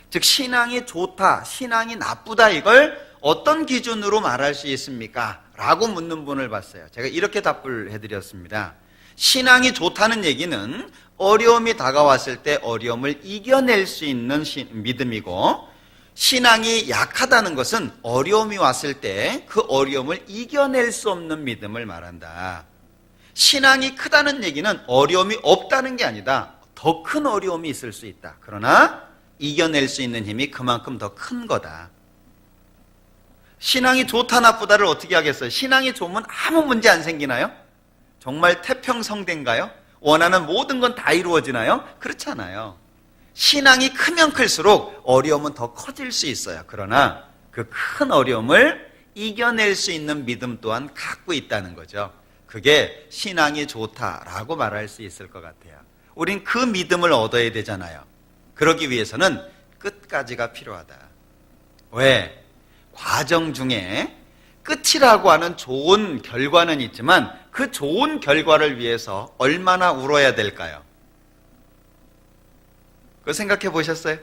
즉 신앙이 좋다, 신앙이 나쁘다, 이걸 어떤 기준으로 말할 수 있습니까? 라고 묻는 분을 봤어요. 제가 이렇게 답을 해드렸습니다. 신앙이 좋다는 얘기는 어려움이 다가왔을 때 어려움을 이겨낼 수 있는 믿음이고, 신앙이 약하다는 것은 어려움이 왔을 때 그 어려움을 이겨낼 수 없는 믿음을 말한다. 신앙이 크다는 얘기는 어려움이 없다는 게 아니다. 더 큰 어려움이 있을 수 있다. 그러나 이겨낼 수 있는 힘이 그만큼 더 큰 거다. 신앙이 좋다 나쁘다를 어떻게 하겠어요? 신앙이 좋으면 아무 문제 안 생기나요? 정말 태평성대인가요? 원하는 모든 건 다 이루어지나요? 그렇지 않아요. 신앙이 크면 클수록 어려움은 더 커질 수 있어요. 그러나 그 큰 어려움을 이겨낼 수 있는 믿음 또한 갖고 있다는 거죠. 그게 신앙이 좋다라고 말할 수 있을 것 같아요. 우린 그 믿음을 얻어야 되잖아요. 그러기 위해서는 끝까지가 필요하다. 왜? 과정 중에 끝이라고 하는 좋은 결과는 있지만 그 좋은 결과를 위해서 얼마나 울어야 될까요? 그거 생각해 보셨어요?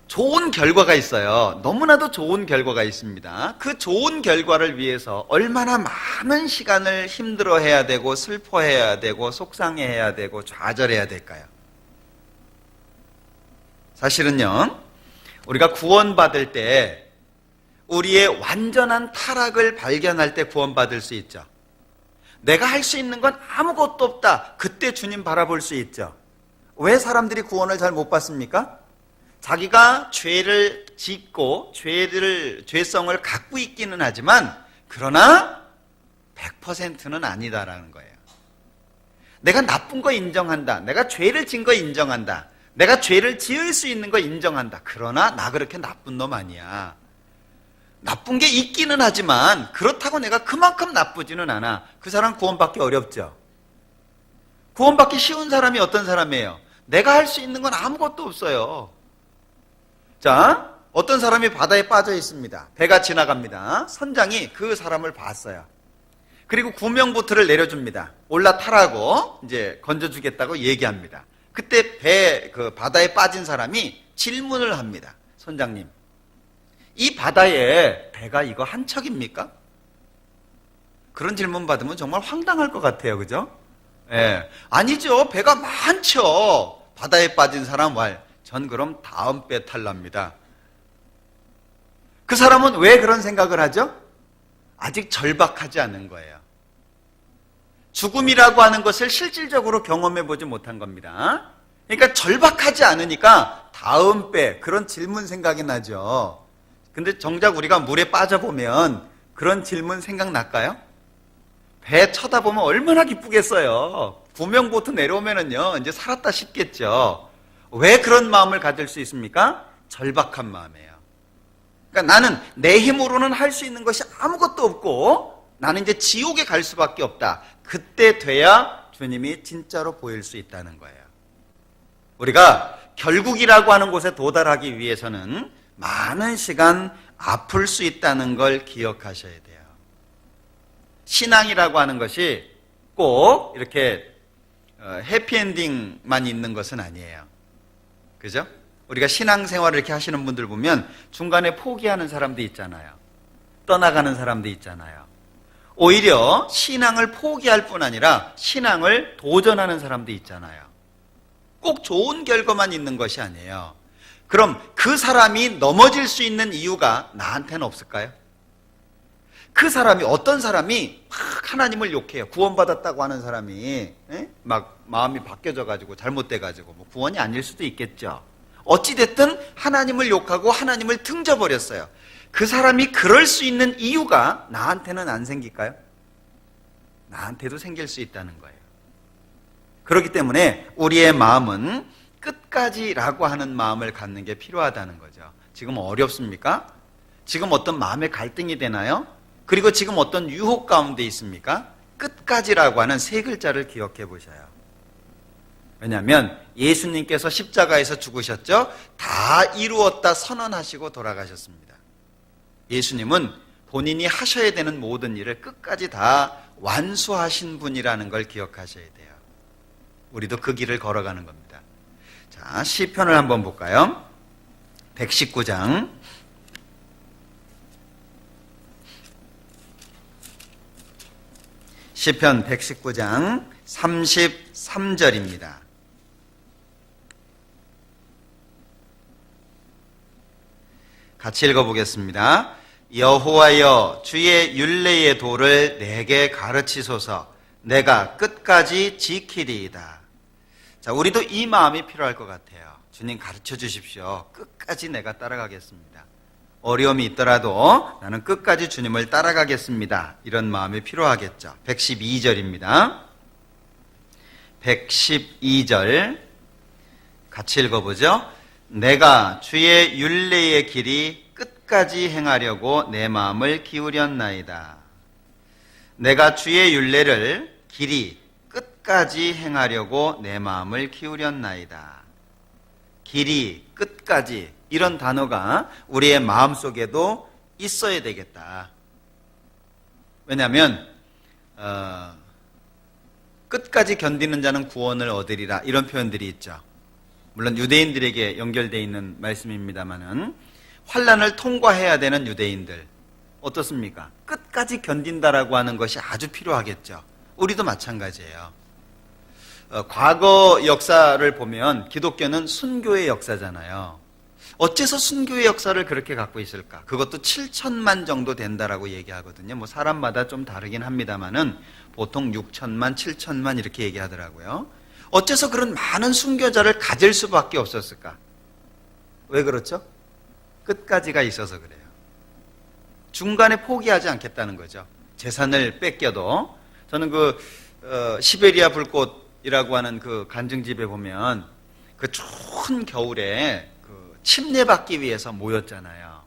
좋은 결과가 있어요. 너무나도 좋은 결과가 있습니다. 그 좋은 결과를 위해서 얼마나 많은 시간을 힘들어해야 되고 슬퍼해야 되고 속상해야 되고 좌절해야 될까요? 사실은요, 우리가 구원받을 때 우리의 완전한 타락을 발견할 때 구원받을 수 있죠. 내가 할 수 있는 건 아무것도 없다. 그때 주님 바라볼 수 있죠. 왜 사람들이 구원을 잘 못 받습니까? 자기가 죄를 짓고 죄성을 갖고 있기는 하지만 그러나 100%는 아니다라는 거예요. 내가 나쁜 거 인정한다. 내가 죄를 진 거 인정한다. 내가 죄를 지을 수 있는 거 인정한다. 그러나 나 그렇게 나쁜 놈 아니야. 나쁜 게 있기는 하지만 그렇다고 내가 그만큼 나쁘지는 않아. 그 사람 구원받기 어렵죠. 구원받기 쉬운 사람이 어떤 사람이에요? 내가 할 수 있는 건 아무것도 없어요. 자, 어떤 사람이 바다에 빠져 있습니다. 배가 지나갑니다. 선장이 그 사람을 봤어요. 그리고 구명보트를 내려줍니다. 올라타라고 이제 건져주겠다고 얘기합니다. 그때 바다에 빠진 사람이 질문을 합니다. 선장님, 이 바다에 배가 이거 한 척입니까? 그런 질문 받으면 정말 황당할 것 같아요. 그죠? 예. 아니죠. 배가 많죠. 바다에 빠진 사람 전 그럼 다음 배 탈랍니다. 그 사람은 왜 그런 생각을 하죠? 아직 절박하지 않은 거예요. 죽음이라고 하는 것을 실질적으로 경험해 보지 못한 겁니다. 그러니까 절박하지 않으니까 다음 배 그런 질문 생각이 나죠. 근데 정작 우리가 물에 빠져보면 그런 질문 생각날까요? 배 쳐다보면 얼마나 기쁘겠어요. 구명보트 내려오면은요, 이제 살았다 싶겠죠. 왜 그런 마음을 가질 수 있습니까? 절박한 마음이에요. 그러니까 나는 내 힘으로는 할 수 있는 것이 아무것도 없고 나는 이제 지옥에 갈 수밖에 없다. 그때 돼야 주님이 진짜로 보일 수 있다는 거예요. 우리가 결국이라고 하는 곳에 도달하기 위해서는 많은 시간 아플 수 있다는 걸 기억하셔야 돼요. 신앙이라고 하는 것이 꼭 이렇게 해피엔딩만 있는 것은 아니에요. 그죠? 우리가 신앙생활을 이렇게 하시는 분들 보면 중간에 포기하는 사람도 있잖아요. 떠나가는 사람도 있잖아요. 오히려 신앙을 포기할 뿐 아니라 신앙을 도전하는 사람도 있잖아요. 꼭 좋은 결과만 있는 것이 아니에요. 그럼 그 사람이 넘어질 수 있는 이유가 나한테는 없을까요? 그 사람이, 어떤 사람이 막 하나님을 욕해요. 구원받았다고 하는 사람이 막 마음이 바뀌어져가지고 잘못돼가지고 뭐 구원이 아닐 수도 있겠죠. 어찌됐든 하나님을 욕하고 하나님을 등져버렸어요. 그 사람이 그럴 수 있는 이유가 나한테는 안 생길까요? 나한테도 생길 수 있다는 거예요. 그렇기 때문에 우리의 마음은 끝까지라고 하는 마음을 갖는 게 필요하다는 거죠. 지금 어렵습니까? 지금 어떤 마음의 갈등이 되나요? 그리고 지금 어떤 유혹 가운데 있습니까? 끝까지라고 하는 세 글자를 기억해 보셔요. 왜냐하면 예수님께서 십자가에서 죽으셨죠? 다 이루었다 선언하시고 돌아가셨습니다. 예수님은 본인이 하셔야 되는 모든 일을 끝까지 다 완수하신 분이라는 걸 기억하셔야 돼요. 우리도 그 길을 걸어가는 겁니다. 자, 시편을 한번 볼까요? 119장. 시편 119장 33절입니다. 같이 읽어보겠습니다. 여호와여, 주의 율례의 도를 내게 가르치소서. 내가 끝까지 지키리이다. 자, 우리도 이 마음이 필요할 것 같아요. 주님 가르쳐 주십시오. 끝까지 내가 따라가겠습니다. 어려움이 있더라도 나는 끝까지 주님을 따라가겠습니다. 이런 마음이 필요하겠죠. 112절입니다. 112절 같이 읽어보죠. 내가 주의 율례의 길이 끝까지 행하려고 내 마음을 기울였나이다. 내가 주의 율례를 길이 끝까지 행하려고 내 마음을 기울였나이다. 길이 끝까지, 이런 단어가 우리의 마음속에도 있어야 되겠다. 왜냐하면 끝까지 견디는 자는 구원을 얻으리라, 이런 표현들이 있죠. 물론 유대인들에게 연결되어 있는 말씀입니다마는 환난을 통과해야 되는 유대인들 어떻습니까? 끝까지 견딘다라고 하는 것이 아주 필요하겠죠. 우리도 마찬가지예요. 과거 역사를 보면 기독교는 순교의 역사잖아요. 어째서 순교의 역사를 그렇게 갖고 있을까? 그것도 7천만 정도 된다라고 얘기하거든요. 뭐 사람마다 좀 다르긴 합니다만은 보통 6천만, 7천만 이렇게 얘기하더라고요. 어째서 그런 많은 순교자를 가질 수밖에 없었을까? 왜 그렇죠? 끝까지가 있어서 그래요. 중간에 포기하지 않겠다는 거죠. 재산을 뺏겨도. 저는 시베리아 불꽃이라고 하는 그 간증집에 보면 그 추운 겨울에 침례받기 위해서 모였잖아요.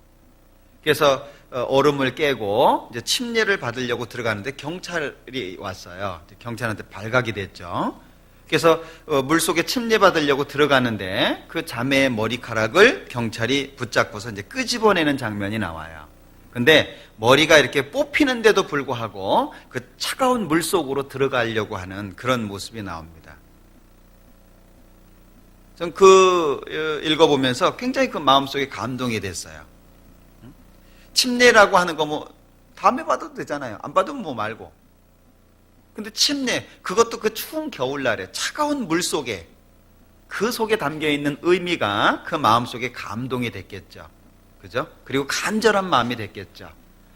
그래서 얼음을 깨고 이제 침례를 받으려고 들어가는데 경찰이 왔어요. 경찰한테 발각이 됐죠. 그래서 물속에 침례받으려고 들어가는데 그 자매의 머리카락을 경찰이 붙잡고서 이제 끄집어내는 장면이 나와요. 근데 머리가 이렇게 뽑히는데도 불구하고 그 차가운 물 속으로 들어가려고 하는 그런 모습이 나옵니다. 전 읽어보면서 굉장히 그 마음속에 감동이 됐어요. 침례라고 하는 거 뭐 다음에 받아도 되잖아요. 안 받으면 뭐 말고. 근데 침례, 그것도 그 추운 겨울날에 차가운 물 속에, 그 속에 담겨있는 의미가 그 마음속에 감동이 됐겠죠. 그죠? 그리고 간절한 마음이 됐겠죠.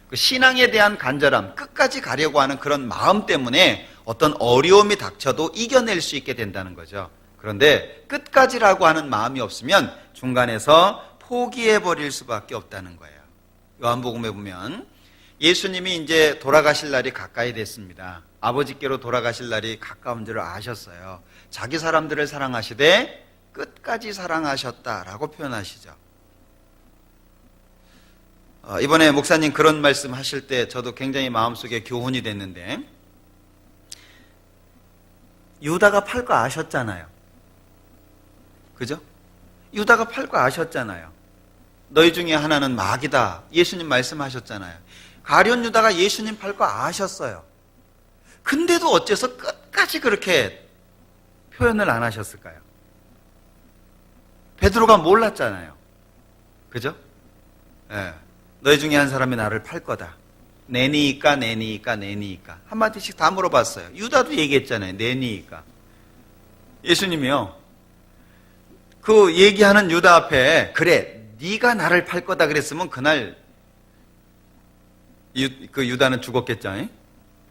그 신앙에 대한 간절함, 끝까지 가려고 하는 그런 마음 때문에 어떤 어려움이 닥쳐도 이겨낼 수 있게 된다는 거죠. 그런데 끝까지라고 하는 마음이 없으면 중간에서 포기해버릴 수밖에 없다는 거예요. 요한복음에 보면 예수님이 이제 돌아가실 날이 가까이 됐습니다. 아버지께로 돌아가실 날이 가까운 줄을 아셨어요. 자기 사람들을 사랑하시되 끝까지 사랑하셨다라고 표현하시죠. 이번에 목사님 그런 말씀 하실 때 저도 굉장히 마음속에 교훈이 됐는데, 유다가 팔 거 아셨잖아요. 그죠? 유다가 팔 거 아셨잖아요. 너희 중에 하나는 마귀다. 예수님 말씀하셨잖아요. 가룟 유다가 예수님 팔 거 아셨어요. 근데도 어째서 끝까지 그렇게 표현을 안 하셨을까요? 베드로가 몰랐잖아요. 그죠? 예. 너희 중에 한 사람이 나를 팔 거다. 내니까 내니까 내니까 한마디씩 다 물어봤어요. 유다도 얘기했잖아요. 내니까. 예수님이요, 그 얘기하는 유다 앞에 그래 네가 나를 팔 거다 그랬으면 그날 그 유다는 죽었겠죠.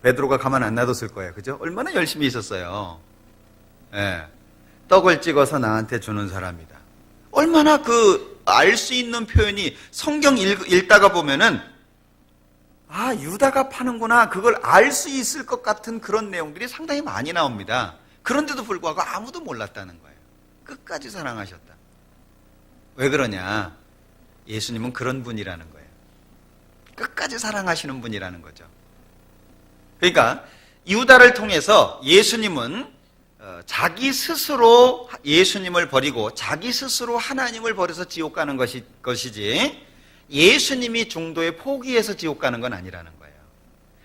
베드로가 가만 안 놔뒀을 거예요. 그죠? 얼마나 열심히 있었어요. 예. 떡을 찍어서 나한테 주는 사람이다. 얼마나 알 수 있는 표현이, 성경 읽다가 보면은 아, 유다가 파는구나, 그걸 알 수 있을 것 같은 그런 내용들이 상당히 많이 나옵니다. 그런데도 불구하고 아무도 몰랐다는 거예요. 끝까지 사랑하셨다. 왜 그러냐? 예수님은 그런 분이라는 거예요. 끝까지 사랑하시는 분이라는 거죠. 그러니까 유다를 통해서 예수님은 자기 스스로 예수님을 버리고 자기 스스로 하나님을 버려서 지옥 가는 것이지, 예수님이 중도에 포기해서 지옥 가는 건 아니라는 거예요.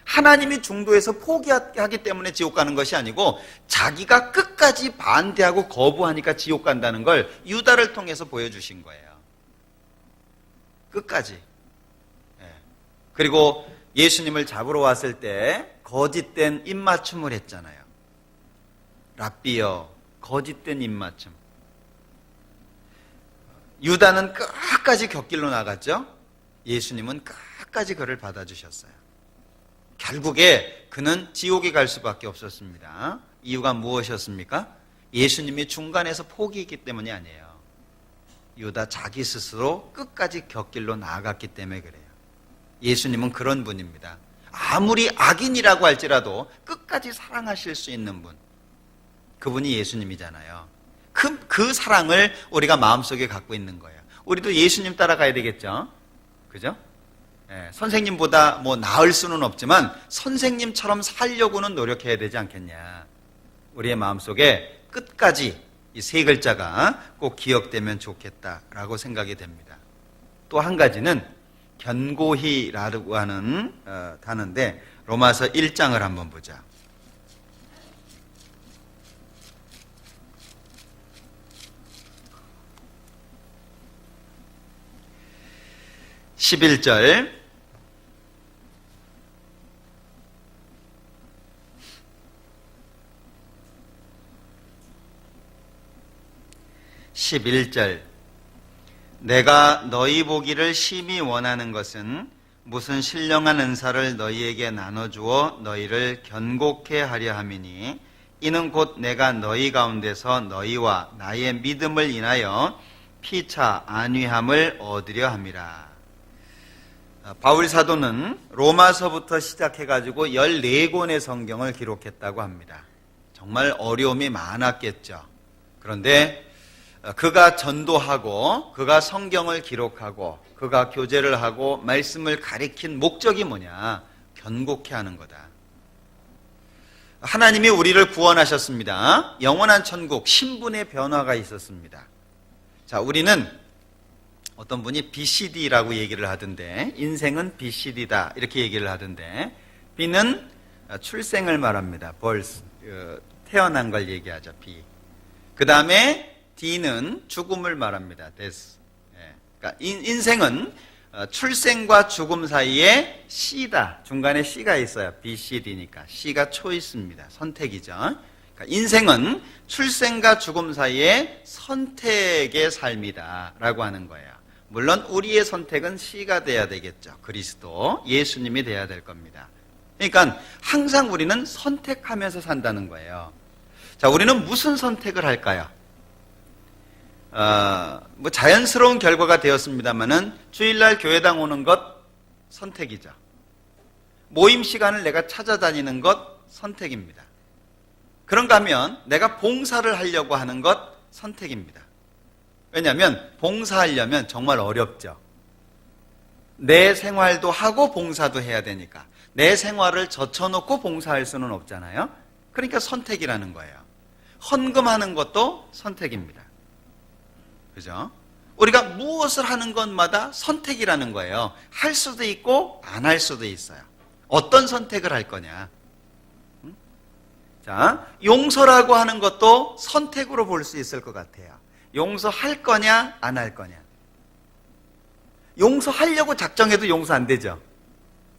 하나님이 중도에서 포기하기 때문에 지옥 가는 것이 아니고 자기가 끝까지 반대하고 거부하니까 지옥 간다는 걸 유다를 통해서 보여주신 거예요. 끝까지. 그리고 예수님을 잡으러 왔을 때 거짓된 입맞춤을 했잖아요. 랍비여, 거짓된 입맞춤. 유다는 끝까지 곁길로 나갔죠. 예수님은 끝까지 그를 받아주셨어요. 결국에 그는 지옥에 갈 수밖에 없었습니다. 이유가 무엇이었습니까? 예수님이 중간에서 포기했기 때문이 아니에요. 유다 자기 스스로 끝까지 곁길로 나아갔기 때문에 그래요. 예수님은 그런 분입니다. 아무리 악인이라고 할지라도 끝까지 사랑하실 수 있는 분, 그분이 예수님이잖아요. 그 사랑을 우리가 마음속에 갖고 있는 거예요. 우리도 예수님 따라가야 되겠죠. 그죠? 선생님보다 뭐 나을 수는 없지만 선생님처럼 살려고는 노력해야 되지 않겠냐. 우리의 마음속에 끝까지 이 세 글자가 꼭 기억되면 좋겠다라고 생각이 됩니다. 또 한 가지는 견고히라고 하는 단어인데, 로마서 1장을 한번 보자. (11절) (11절) 내가 너희 보기를 심히 원하는 것은 무슨 신령한 은사를 너희에게 나눠주어 너희를 견고케 하려 함이니, 이는 곧 내가 너희 가운데서 너희와 나의 믿음을 인하여 피차 안위함을 얻으려 함이라. 바울 사도는 로마서부터 시작해가지고 14권의 성경을 기록했다고 합니다. 정말 어려움이 많았겠죠. 그런데 그가 전도하고 그가 성경을 기록하고 그가 교제를 하고 말씀을 가리킨 목적이 뭐냐? 견고케 하는 거다. 하나님이 우리를 구원하셨습니다. 영원한 천국, 신분의 변화가 있었습니다. 자, 우리는 어떤 분이 BCD라고 얘기를 하던데, 인생은 BCD다 이렇게 얘기를 하던데, B는 출생을 말합니다. birth, 태어난 걸 얘기하죠. B. 그 다음에 D는 죽음을 말합니다. death. 그러니까 인생은 출생과 죽음 사이에 C다. 중간에 C가 있어요. BCD니까. C가 초이스입니다. 선택이죠. 그러니까 인생은 출생과 죽음 사이에 선택의 삶이다 라고 하는 거예요. 물론 우리의 선택은 C가 돼야 되겠죠. 그리스도, 예수님이 돼야 될 겁니다. 그러니까 항상 우리는 선택하면서 산다는 거예요. 자, 우리는 무슨 선택을 할까요? 뭐 자연스러운 결과가 되었습니다만은 주일날 교회당 오는 것 선택이죠. 모임 시간을 내가 찾아다니는 것 선택입니다. 그런가 하면 내가 봉사를 하려고 하는 것 선택입니다. 왜냐하면 봉사하려면 정말 어렵죠. 내 생활도 하고 봉사도 해야 되니까 내 생활을 젖혀놓고 봉사할 수는 없잖아요. 그러니까 선택이라는 거예요. 헌금하는 것도 선택입니다. 그죠? 우리가 무엇을 하는 것마다 선택이라는 거예요. 할 수도 있고 안 할 수도 있어요. 어떤 선택을 할 거냐. 자, 용서라고 하는 것도 선택으로 볼 수 있을 것 같아요. 용서할 거냐 안 할 거냐. 용서하려고 작정해도 용서 안 되죠.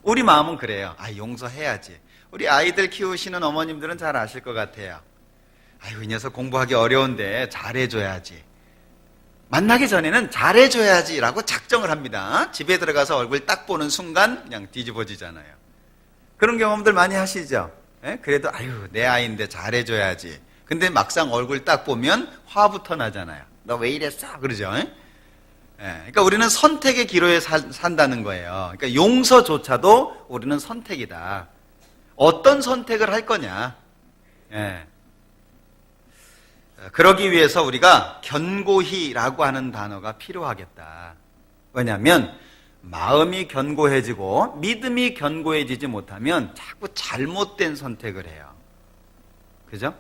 우리 마음은 그래요. 용서해야지. 우리 아이들 키우시는 어머님들은 잘 아실 것 같아요. 아유, 이 녀석 공부하기 어려운데 잘해줘야지. 만나기 전에는 잘해줘야지라고 작정을 합니다. 집에 들어가서 얼굴 딱 보는 순간 그냥 뒤집어지잖아요. 그런 경험들 많이 하시죠? 그래도 내 아이인데 잘해줘야지. 근데 막상 얼굴 딱 보면 화부터 나잖아요. 너 왜 이랬어? 그러죠? 그러니까 우리는 선택의 기로에 산다는 거예요. 그러니까 용서조차도 우리는 선택이다. 어떤 선택을 할 거냐. 그러기 위해서 우리가 견고히라고 하는 단어가 필요하겠다. 왜냐하면 마음이 견고해지고 믿음이 견고해지지 못하면 자꾸 잘못된 선택을 해요. 그죠?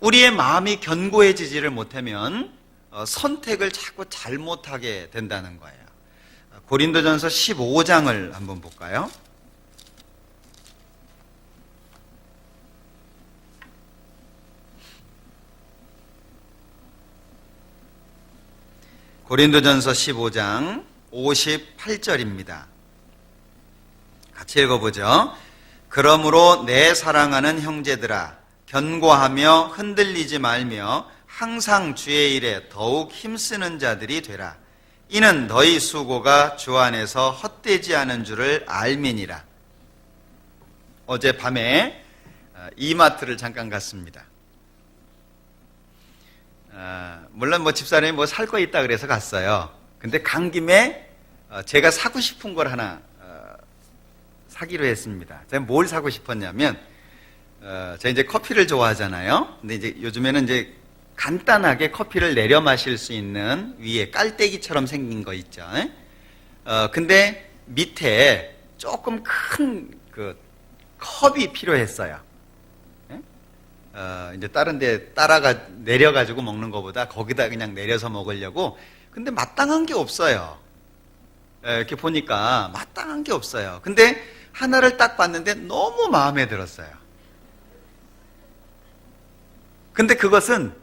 우리의 마음이 견고해지지를 못하면 선택을 자꾸 잘못하게 된다는 거예요. 고린도전서 15장을 한번 볼까요? 고린도전서 15장 58절입니다. 같이 읽어보죠. 그러므로 내 사랑하는 형제들아 견고하며 흔들리지 말며 항상 주의 일에 더욱 힘쓰는 자들이 되라. 이는 너희 수고가 주 안에서 헛되지 않은 줄을 알미니라. 어젯밤에 이마트를 잠깐 갔습니다. 물론 집사람이 살 거 있다 그래서 갔어요. 근데 간 김에 제가 사고 싶은 걸 하나 사기로 했습니다. 제가 뭘 사고 싶었냐면 제가 이제 커피를 좋아하잖아요. 근데 이제 요즘에는 이제 간단하게 커피를 내려 마실 수 있는 위에 깔때기처럼 생긴 거 있죠. 근데 밑에 조금 큰 그 컵이 필요했어요. 이제 다른 데 내려가지고 먹는 것보다 거기다 그냥 내려서 먹으려고. 근데 마땅한 게 없어요. 이렇게 보니까 마땅한 게 없어요. 근데 하나를 딱 봤는데 너무 마음에 들었어요. 근데 그것은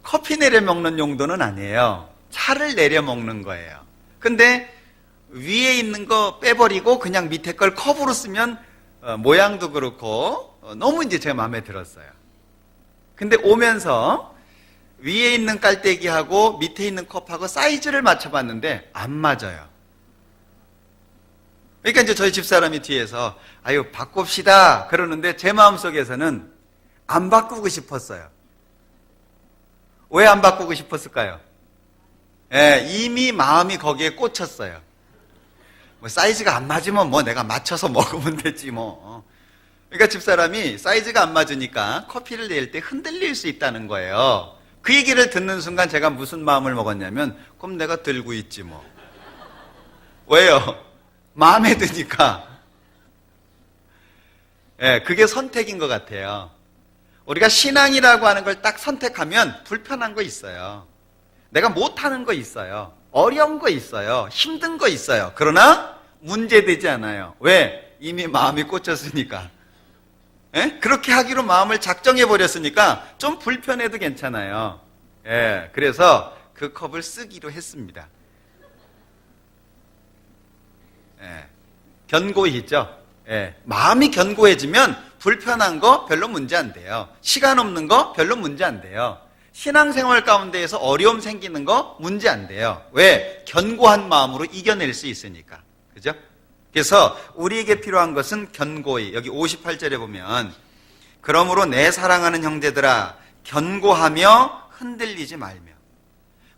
커피 내려 먹는 용도는 아니에요. 차를 내려 먹는 거예요. 근데 위에 있는 거 빼버리고 그냥 밑에 걸 컵으로 쓰면 모양도 그렇고 너무 이제 제가 마음에 들었어요. 근데 오면서 위에 있는 깔때기하고 밑에 있는 컵하고 사이즈를 맞춰봤는데 안 맞아요. 그러니까 이제 저희 집사람이 뒤에서 바꿉시다 그러는데 제 마음속에서는 안 바꾸고 싶었어요. 왜 안 바꾸고 싶었을까요? 이미 마음이 거기에 꽂혔어요. 사이즈가 안 맞으면 내가 맞춰서 먹으면 되지 뭐. 그러니까 집사람이 사이즈가 안 맞으니까 커피를 낼 때 흔들릴 수 있다는 거예요. 그 얘기를 듣는 순간 제가 무슨 마음을 먹었냐면 그럼 내가 들고 있지 뭐. 왜요? 마음에 드니까. 그게 선택인 것 같아요. 우리가 신앙이라고 하는 걸 딱 선택하면 불편한 거 있어요. 내가 못하는 거 있어요. 어려운 거 있어요. 힘든 거 있어요. 그러나 문제되지 않아요. 왜? 이미 마음이 꽂혔으니까. 그렇게 하기로 마음을 작정해버렸으니까 좀 불편해도 괜찮아요. 그래서 그 컵을 쓰기로 했습니다. 견고히 있죠? 마음이 견고해지면 불편한 거 별로 문제 안 돼요. 시간 없는 거 별로 문제 안 돼요. 신앙생활 가운데에서 어려움 생기는 거 문제 안 돼요. 왜? 견고한 마음으로 이겨낼 수 있으니까. 그죠? 그래서 우리에게 필요한 것은 견고히. 여기 58절에 보면 그러므로 내 사랑하는 형제들아 견고하며 흔들리지 말며.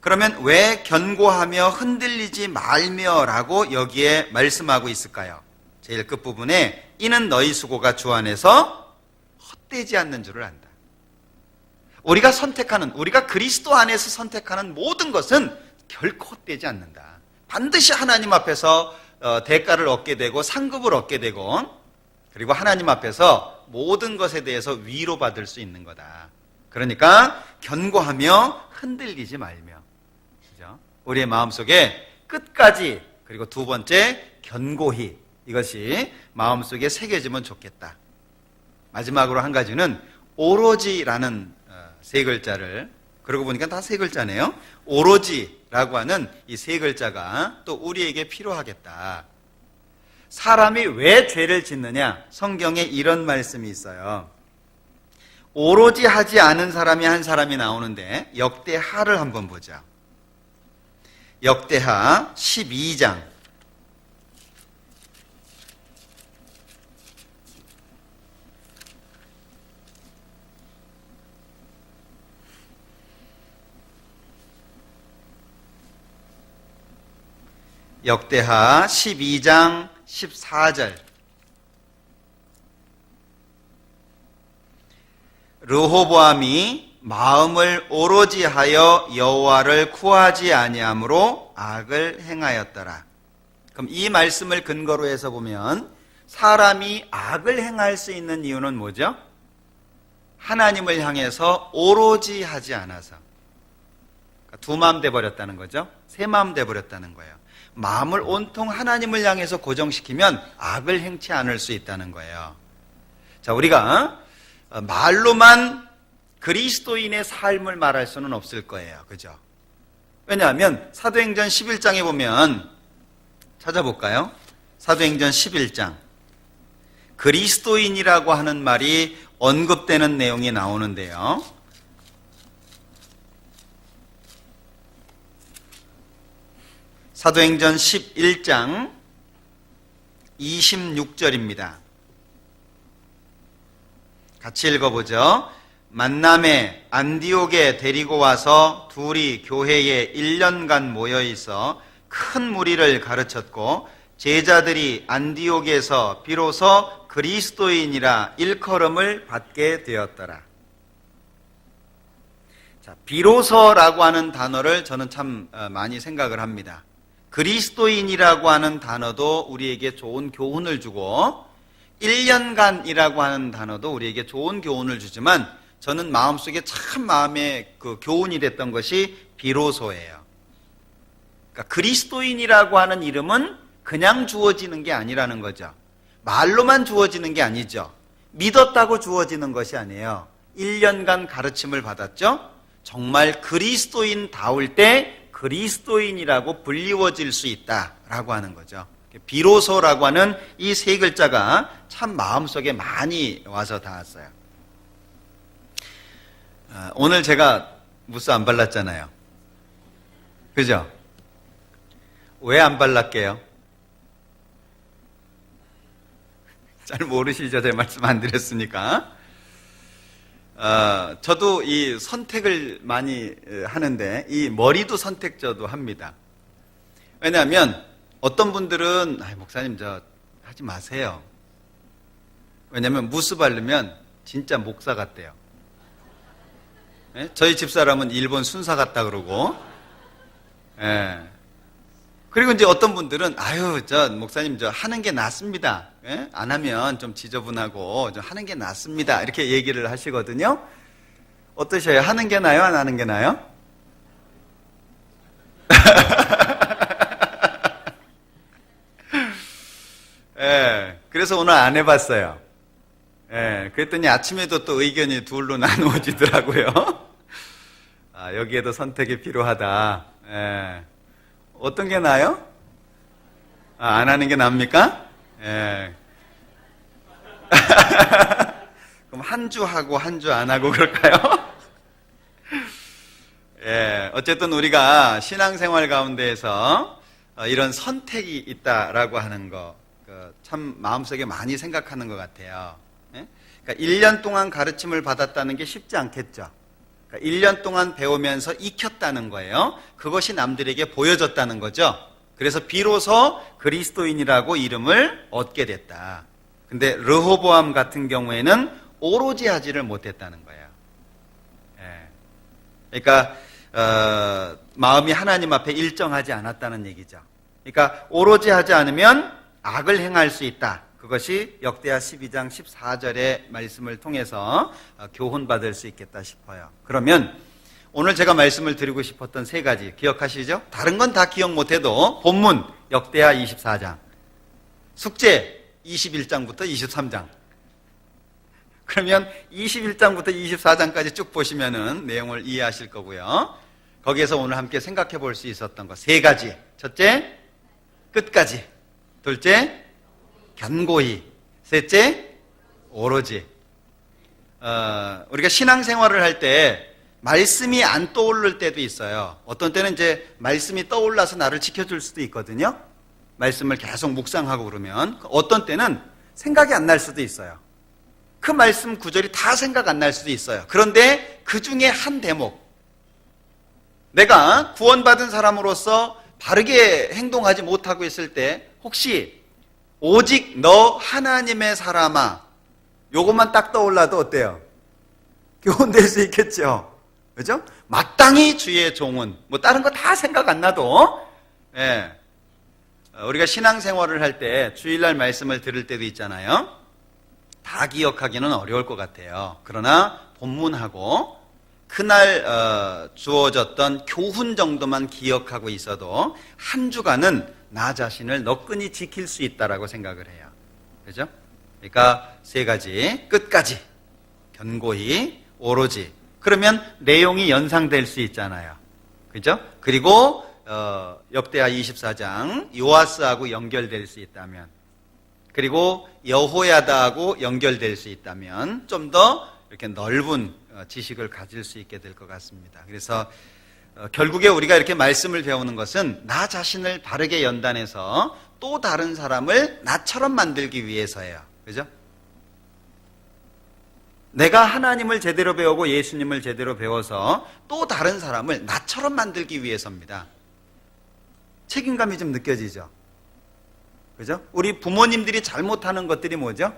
그러면 왜 견고하며 흔들리지 말며라고 여기에 말씀하고 있을까요? 제일 끝부분에 이는 너희 수고가 주 안에서 헛되지 않는 줄을 안다. 우리가 그리스도 안에서 선택하는 모든 것은 결코 헛되지 않는다. 반드시 하나님 앞에서 대가를 얻게 되고 상급을 얻게 되고, 그리고 하나님 앞에서 모든 것에 대해서 위로받을 수 있는 거다. 그러니까 견고하며 흔들리지 말며, 그죠? 우리의 마음속에 끝까지, 그리고 두 번째 견고히, 이것이 마음속에 새겨지면 좋겠다. 마지막으로 한 가지는 오로지라는 세 글자를, 그러고 보니까 다 세 글자네요. 오로지라고 하는 이 세 글자가 또 우리에게 필요하겠다. 사람이 왜 죄를 짓느냐? 성경에 이런 말씀이 있어요. 오로지 하지 않은 사람이 한 사람이 나오는데, 역대하를 한번 보자. 역대하 12장. 역대하 12장 14절. 르호보암이 마음을 오로지 하여 여호와를 구하지 아니함으로 악을 행하였더라. 그럼 이 말씀을 근거로 해서 보면 사람이 악을 행할 수 있는 이유는 뭐죠? 하나님을 향해서 오로지 하지 않아서. 그러니까 두 마음 돼버렸다는 거죠. 세 마음 돼버렸다는 거예요. 마음을 온통 하나님을 향해서 고정시키면 악을 행치 않을 수 있다는 거예요. 자, 우리가 말로만 그리스도인의 삶을 말할 수는 없을 거예요. 그죠? 왜냐하면 사도행전 11장에 보면, 찾아볼까요? 사도행전 11장. 그리스도인이라고 하는 말이 언급되는 내용이 나오는데요. 사도행전 11장 26절입니다. 같이 읽어보죠. 만남에 안디옥에 데리고 와서 둘이 교회에 1년간 모여있어 큰 무리를 가르쳤고, 제자들이 안디옥에서 비로소 그리스도인이라 일컬음을 받게 되었더라. 자, 비로소라고 하는 단어를 저는 참 많이 생각을 합니다. 그리스도인이라고 하는 단어도 우리에게 좋은 교훈을 주고, 1년간이라고 하는 단어도 우리에게 좋은 교훈을 주지만, 저는 마음속에 참 마음에 그 교훈이 됐던 것이 비로소예요. 그러니까 그리스도인이라고 하는 이름은 그냥 주어지는 게 아니라는 거죠. 말로만 주어지는 게 아니죠. 믿었다고 주어지는 것이 아니에요. 1년간 가르침을 받았죠. 정말 그리스도인다울 때 그리스도인이라고 불리워질 수 있다라고 하는 거죠. 비로소라고 하는 이 세 글자가 참 마음속에 많이 와서 닿았어요. 오늘 제가 무스 안 발랐잖아요. 그죠? 왜 안 발랐게요? 잘 모르시죠? 제 말씀 안 드렸으니까. 저도 이 선택을 많이 하는데, 이 머리도 선택 저도 합니다. 왜냐하면 어떤 분들은 목사님 저 하지 마세요. 왜냐하면 무스 바르면 진짜 목사 같대요. 예? 저희 집사람은 일본 순사 같다 그러고, 예. 그리고 이제 어떤 분들은 저 목사님 저 하는 게 낫습니다. 예? 안 하면 좀 지저분하고 좀 하는 게 낫습니다. 이렇게 얘기를 하시거든요. 어떠셔요? 하는 게 나아요? 안 하는 게 나아요? 예. 그래서 오늘 안 해봤어요. 예. 그랬더니 아침에도 또 의견이 둘로 나누어지더라고요. 여기에도 선택이 필요하다. 예. 어떤 게 나아요? 안 하는 게 나습니까? 예. 그럼 한 주 하고 한 주 안 하고 그럴까요? 예. 어쨌든 우리가 신앙생활 가운데에서 이런 선택이 있다라고 하는 거, 참 마음속에 많이 생각하는 것 같아요. 예? 그러니까 1년 동안 가르침을 받았다는 게 쉽지 않겠죠. 1년 동안 배우면서 익혔다는 거예요. 그것이 남들에게 보여졌다는 거죠. 그래서 비로소 그리스도인이라고 이름을 얻게 됐다. 근데 르호보암 같은 경우에는 오로지 하지를 못했다는 거예요. 예. 그러니까 마음이 하나님 앞에 일정하지 않았다는 얘기죠. 그러니까 오로지 하지 않으면 악을 행할 수 있다. 그것이 역대하 12장 14절의 말씀을 통해서 교훈받을 수 있겠다 싶어요. 그러면 오늘 제가 말씀을 드리고 싶었던 세 가지 기억하시죠? 다른 건 다 기억 못해도 본문 역대하 24장, 숙제 21장부터 23장. 그러면 21장부터 24장까지 쭉 보시면은 내용을 이해하실 거고요. 거기에서 오늘 함께 생각해 볼 수 있었던 거 세 가지. 첫째, 끝까지. 둘째, 견고히. 셋째, 오로지. 우리가 신앙생활을 할 때 말씀이 안 떠오를 때도 있어요. 어떤 때는 이제 말씀이 떠올라서 나를 지켜줄 수도 있거든요. 말씀을 계속 묵상하고 그러면. 어떤 때는 생각이 안 날 수도 있어요. 그 말씀 구절이 다 생각 안 날 수도 있어요. 그런데 그 중에 한 대목, 내가 구원받은 사람으로서 바르게 행동하지 못하고 있을 때 혹시 오직 너 하나님의 사람아, 요것만 딱 떠올라도 어때요? 교훈될 수 있겠죠. 그죠? 마땅히 주의 종은, 뭐 다른 거 다 생각 안 나도, 예. 우리가 신앙생활을 할 때 주일날 말씀을 들을 때도 있잖아요. 다 기억하기는 어려울 것 같아요. 그러나 본문하고 그날 주어졌던 교훈 정도만 기억하고 있어도 한 주간은 나 자신을 너끈히 지킬 수 있다라고 생각을 해요. 그죠? 그러니까 세 가지, 끝까지, 견고히, 오로지. 그러면 내용이 연상될 수 있잖아요. 그죠? 그리고 역대하 24장 요아스하고 연결될 수 있다면, 그리고 여호야다하고 연결될 수 있다면 좀 더 이렇게 넓은 지식을 가질 수 있게 될 것 같습니다. 그래서 결국에 우리가 이렇게 말씀을 배우는 것은 나 자신을 바르게 연단해서 또 다른 사람을 나처럼 만들기 위해서예요. 그죠? 내가 하나님을 제대로 배우고 예수님을 제대로 배워서 또 다른 사람을 나처럼 만들기 위해서입니다. 책임감이 좀 느껴지죠? 그죠? 우리 부모님들이 잘못하는 것들이 뭐죠?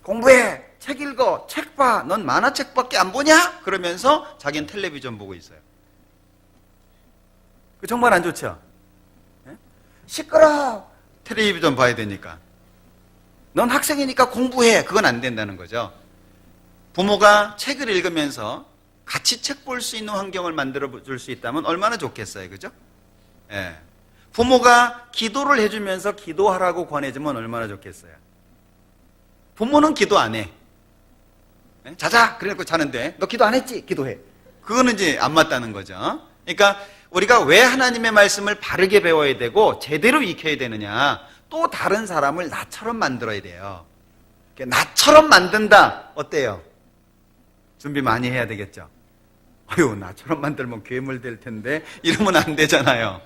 공부해, 책 읽어, 책 봐, 넌 만화책밖에 안 보냐? 그러면서 자기는 텔레비전 보고 있어요. 그 정말 안 좋죠? 시끄러! 텔레비전 봐야 되니까. 넌 학생이니까 공부해. 그건 안 된다는 거죠. 부모가 책을 읽으면서 같이 책 볼 수 있는 환경을 만들어 줄 수 있다면 얼마나 좋겠어요. 그죠? 예. 부모가 기도를 해주면서 기도하라고 권해주면 얼마나 좋겠어요. 부모는 기도 안 해. 자자! 그래놓고 자는데 너 기도 안 했지? 기도해. 그거는 이제 안 맞다는 거죠. 그러니까 우리가 왜 하나님의 말씀을 바르게 배워야 되고 제대로 익혀야 되느냐, 또 다른 사람을 나처럼 만들어야 돼요. 나처럼 만든다. 어때요? 준비 많이 해야 되겠죠. 아유, 나처럼 만들면 괴물 될 텐데 이러면 안 되잖아요.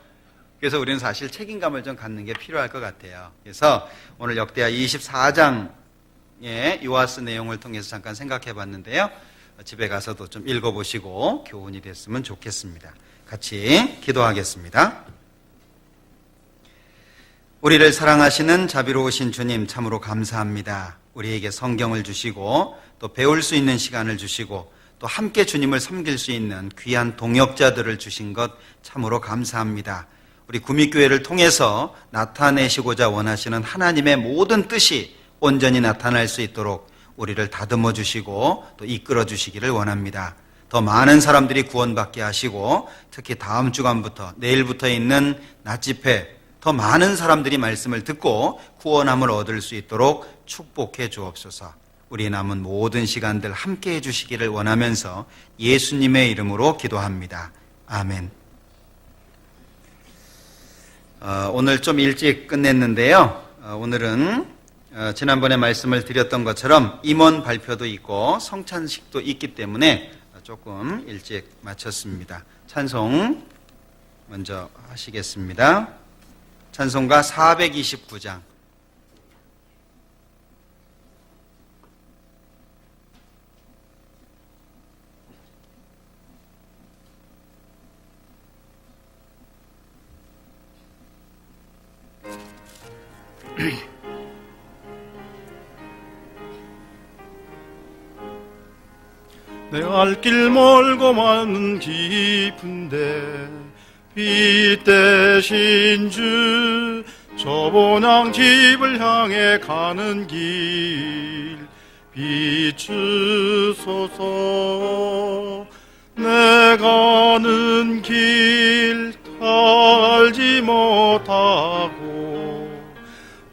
그래서 우리는 사실 책임감을 좀 갖는 게 필요할 것 같아요. 그래서 오늘 역대하 24장의 요아스 내용을 통해서 잠깐 생각해 봤는데요. 집에 가서도 좀 읽어보시고 교훈이 됐으면 좋겠습니다. 같이 기도하겠습니다. 우리를 사랑하시는 자비로우신 주님, 참으로 감사합니다. 우리에게 성경을 주시고 또 배울 수 있는 시간을 주시고 또 함께 주님을 섬길 수 있는 귀한 동역자들을 주신 것 참으로 감사합니다. 우리 구미교회를 통해서 나타내시고자 원하시는 하나님의 모든 뜻이 온전히 나타날 수 있도록 우리를 다듬어 주시고 또 이끌어 주시기를 원합니다. 더 많은 사람들이 구원받게 하시고 특히 다음 주간부터 내일부터 있는 낮집회 더 많은 사람들이 말씀을 듣고 구원함을 얻을 수 있도록 축복해 주옵소서. 우리 남은 모든 시간들 함께 해주시기를 원하면서 예수님의 이름으로 기도합니다. 아멘. 오늘 좀 일찍 끝냈는데요. 오늘은 지난번에 말씀을 드렸던 것처럼 임원 발표도 있고 성찬식도 있기 때문에 조금 일찍 마쳤습니다. 찬송 먼저 하시겠습니다. 찬송가 429장.
내 갈 길 멀고 많은 깊은데 빛 대신 주 저 본향 집을 향해 가는 길 비추소서. 내 가는 길 알지 못하고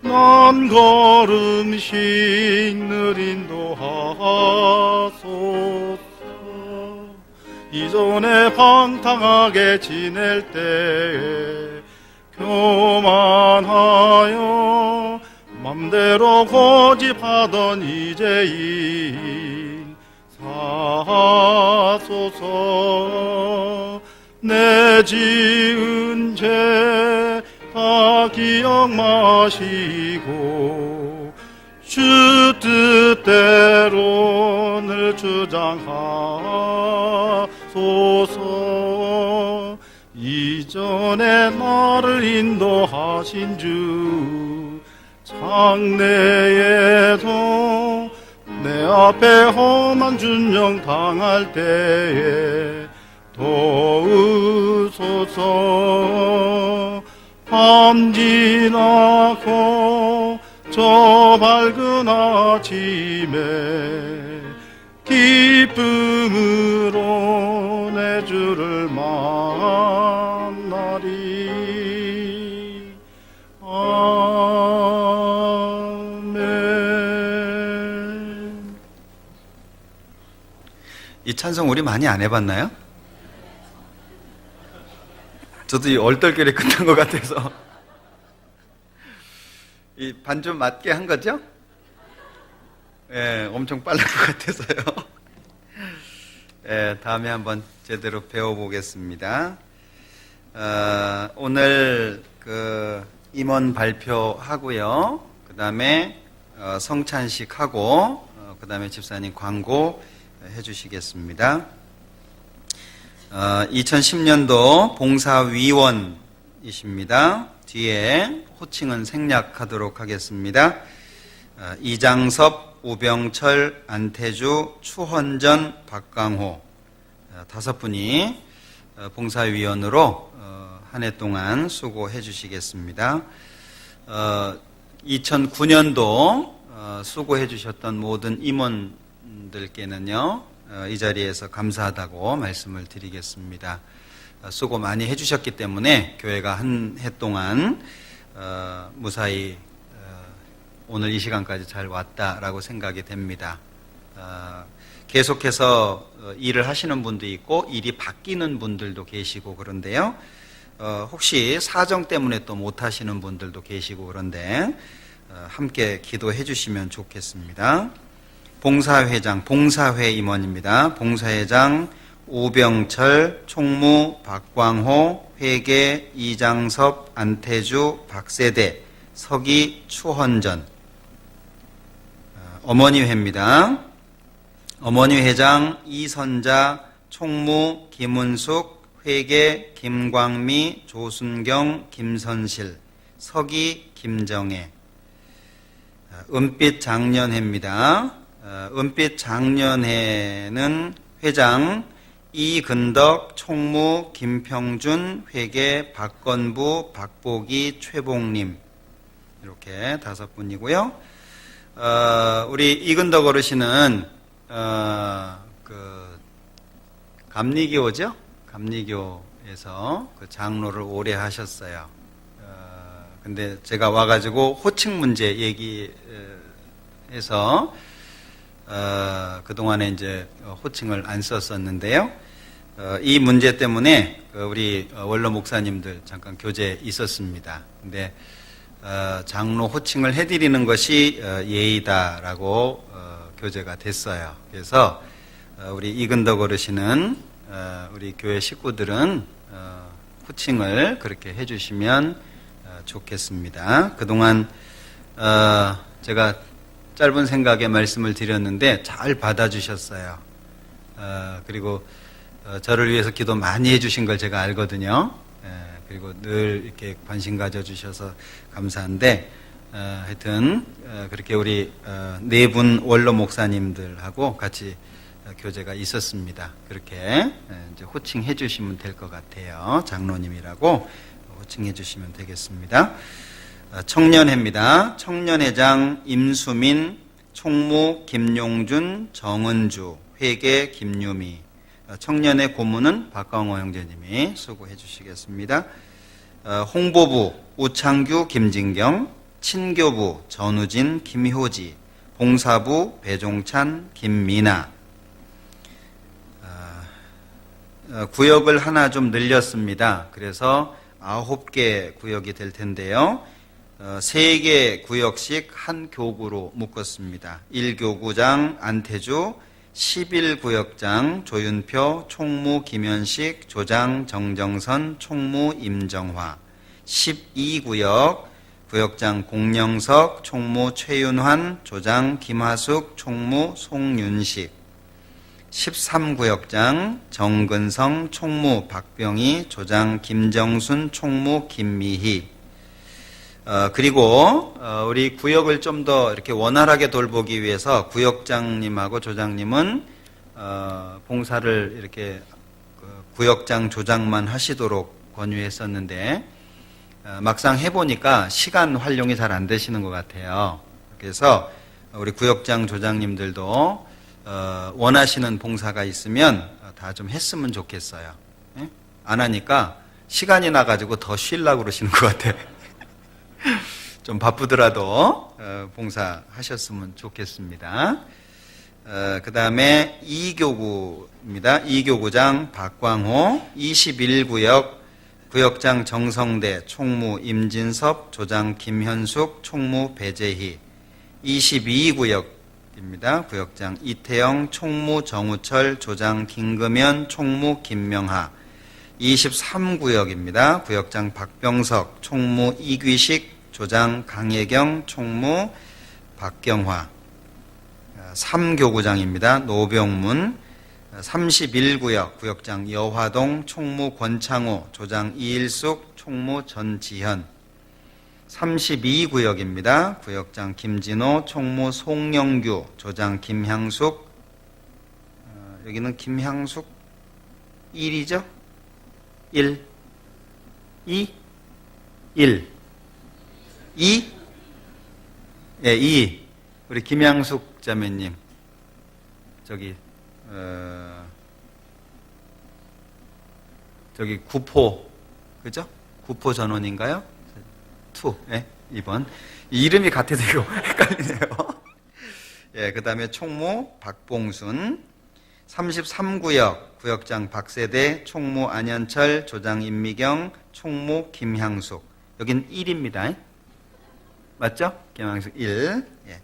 난 걸음씩 늘 인도하소서. 이전에 방탕하게 지낼 때에 교만하여 맘대로 고집하던 이제인 사소서. 내 지은 죄 다 기억 마시고 주 뜻대로 늘 주장하소서. 이전에 나를 인도하신 주 장래에도 내 앞에 험한 준영 당할 때에 도우소서. 밤 지나고 저 밝은 아침에 기쁨으로 내 주를 만나리. 아멘.
이 찬송 우리 많이 안 해봤나요? 저도 이 얼떨결에 끝난 것 같아서 이 반 좀 맞게 한 거죠? 예, 엄청 빠른 것 같아서요. 예, 다음에 한번 제대로 배워보겠습니다. 오늘 그 임원 발표하고요. 그 다음에 성찬식 하고 그 다음에 집사님 광고 해주시겠습니다. 2010년도 봉사위원이십니다. 뒤에 호칭은 생략하도록 하겠습니다. 이장섭, 우병철, 안태주, 추헌전, 박강호 5분이 봉사위원으로 한 해 동안 수고해 주시겠습니다. 2009년도 수고해 주셨던 모든 임원들께는요, 이 자리에서 감사하다고 말씀을 드리겠습니다. 수고 많이 해주셨기 때문에 교회가 한 해 동안 무사히 오늘 이 시간까지 잘 왔다라고 생각이 됩니다. 계속해서 일을 하시는 분도 있고 일이 바뀌는 분들도 계시고 그런데요. 혹시 사정 때문에 또 못하시는 분들도 계시고 그런데 함께 기도해 주시면 좋겠습니다. 봉사회장, 봉사회 임원입니다. 봉사회장 우병철, 총무 박광호, 회계 이장섭, 안태주, 박세대, 서기 추헌전. 어머니회입니다. 어머니회장 이선자, 총무 김은숙, 회계 김광미, 조순경, 김선실, 서기 김정혜. 은빛 장년회입니다. 은빛 장년회는 회장 이근덕, 총무 김평준, 회계 박건부, 박보기, 최봉림 이렇게 5분이고요. 우리 이근덕 어르신은 그 감리교죠? 감리교에서 그 장로를 오래 하셨어요. 근데 제가 와가지고 호칭 문제 얘기해서 그동안에 이제 호칭을 안 썼었는데요. 이 문제 때문에 우리 원로 목사님들 잠깐 교제 있었습니다. 근데 장로 호칭을 해드리는 것이 예의다라고 교제가 됐어요. 그래서 우리 이근덕 어르신은 우리 교회 식구들은 호칭을 그렇게 해주시면 좋겠습니다. 그동안 제가 짧은 생각에 말씀을 드렸는데 잘 받아주셨어요. 그리고 저를 위해서 기도 많이 해주신 걸 제가 알거든요. 그리고 늘 이렇게 관심 가져주셔서 감사한데 하여튼 그렇게 우리 4분 원로 목사님들하고 같이 교제가 있었습니다. 그렇게 이제 호칭해 주시면 될 것 같아요. 장로님이라고 호칭해 주시면 되겠습니다. 청년회입니다. 청년회장 임수민, 총무 김용준, 정은주, 회계 김유미, 청년회 고문은 박광호 형제님이 수고해 주시겠습니다. 홍보부 우창규, 김진경, 친교부 전우진, 김효지, 봉사부 배종찬, 김미나. 구역을 하나 좀 늘렸습니다. 그래서 9개 구역이 될 텐데요. 3개 구역씩 한 교구로 묶었습니다. 1교구장 안태주, 11구역장 조윤표, 총무 김현식, 조장 정정선, 총무 임정화, 12구역 구역장 공영석, 총무 최윤환, 조장 김하숙, 총무 송윤식, 13구역장 정근성, 총무 박병희, 조장 김정순, 총무 김미희. 그리고 우리 구역을 좀 더 이렇게 원활하게 돌보기 위해서 구역장님하고 조장님은 봉사를 이렇게 구역장 조장만 하시도록 권유했었는데 막상 해보니까 시간 활용이 잘 안 되시는 것 같아요. 그래서 우리 구역장 조장님들도 원하시는 봉사가 있으면 다 좀 했으면 좋겠어요. 예? 안 하니까 시간이 나가지고 더 쉬려고 그러시는 것 같아요. 좀 바쁘더라도 봉사하셨으면 좋겠습니다. 그 다음에 2교구입니다. 2교구장 박광호, 21구역 구역장 정성대, 총무 임진섭, 조장 김현숙, 총무 배재희, 22구역입니다. 구역장 이태영, 총무 정우철, 조장 김금연, 총무 김명하, 23구역입니다. 구역장 박병석, 총무 이귀식, 조장 강혜경, 총무 박경화, 3교구장입니다. 노병문, 31구역 구역장 여화동, 총무 권창호, 조장 이일숙, 총무 전지현, 32구역입니다. 구역장 김진호, 총무 송영규, 조장 김향숙, 여기는 김향숙 1이죠? 1, 2, 1, 2, 예, 2. 우리 김향숙 자매님, 저기 구포, 그죠? 구포 전원인가요? 2, 예, 2번. 이름이 같아서 이거 헷갈리네요. 예, 그 다음에 총무 박봉순, 33구역 구역장 박세대, 총무 안현철, 조장 임미경, 총무 김향숙. 여긴 1입니다. 맞죠? 김향숙 1. 예.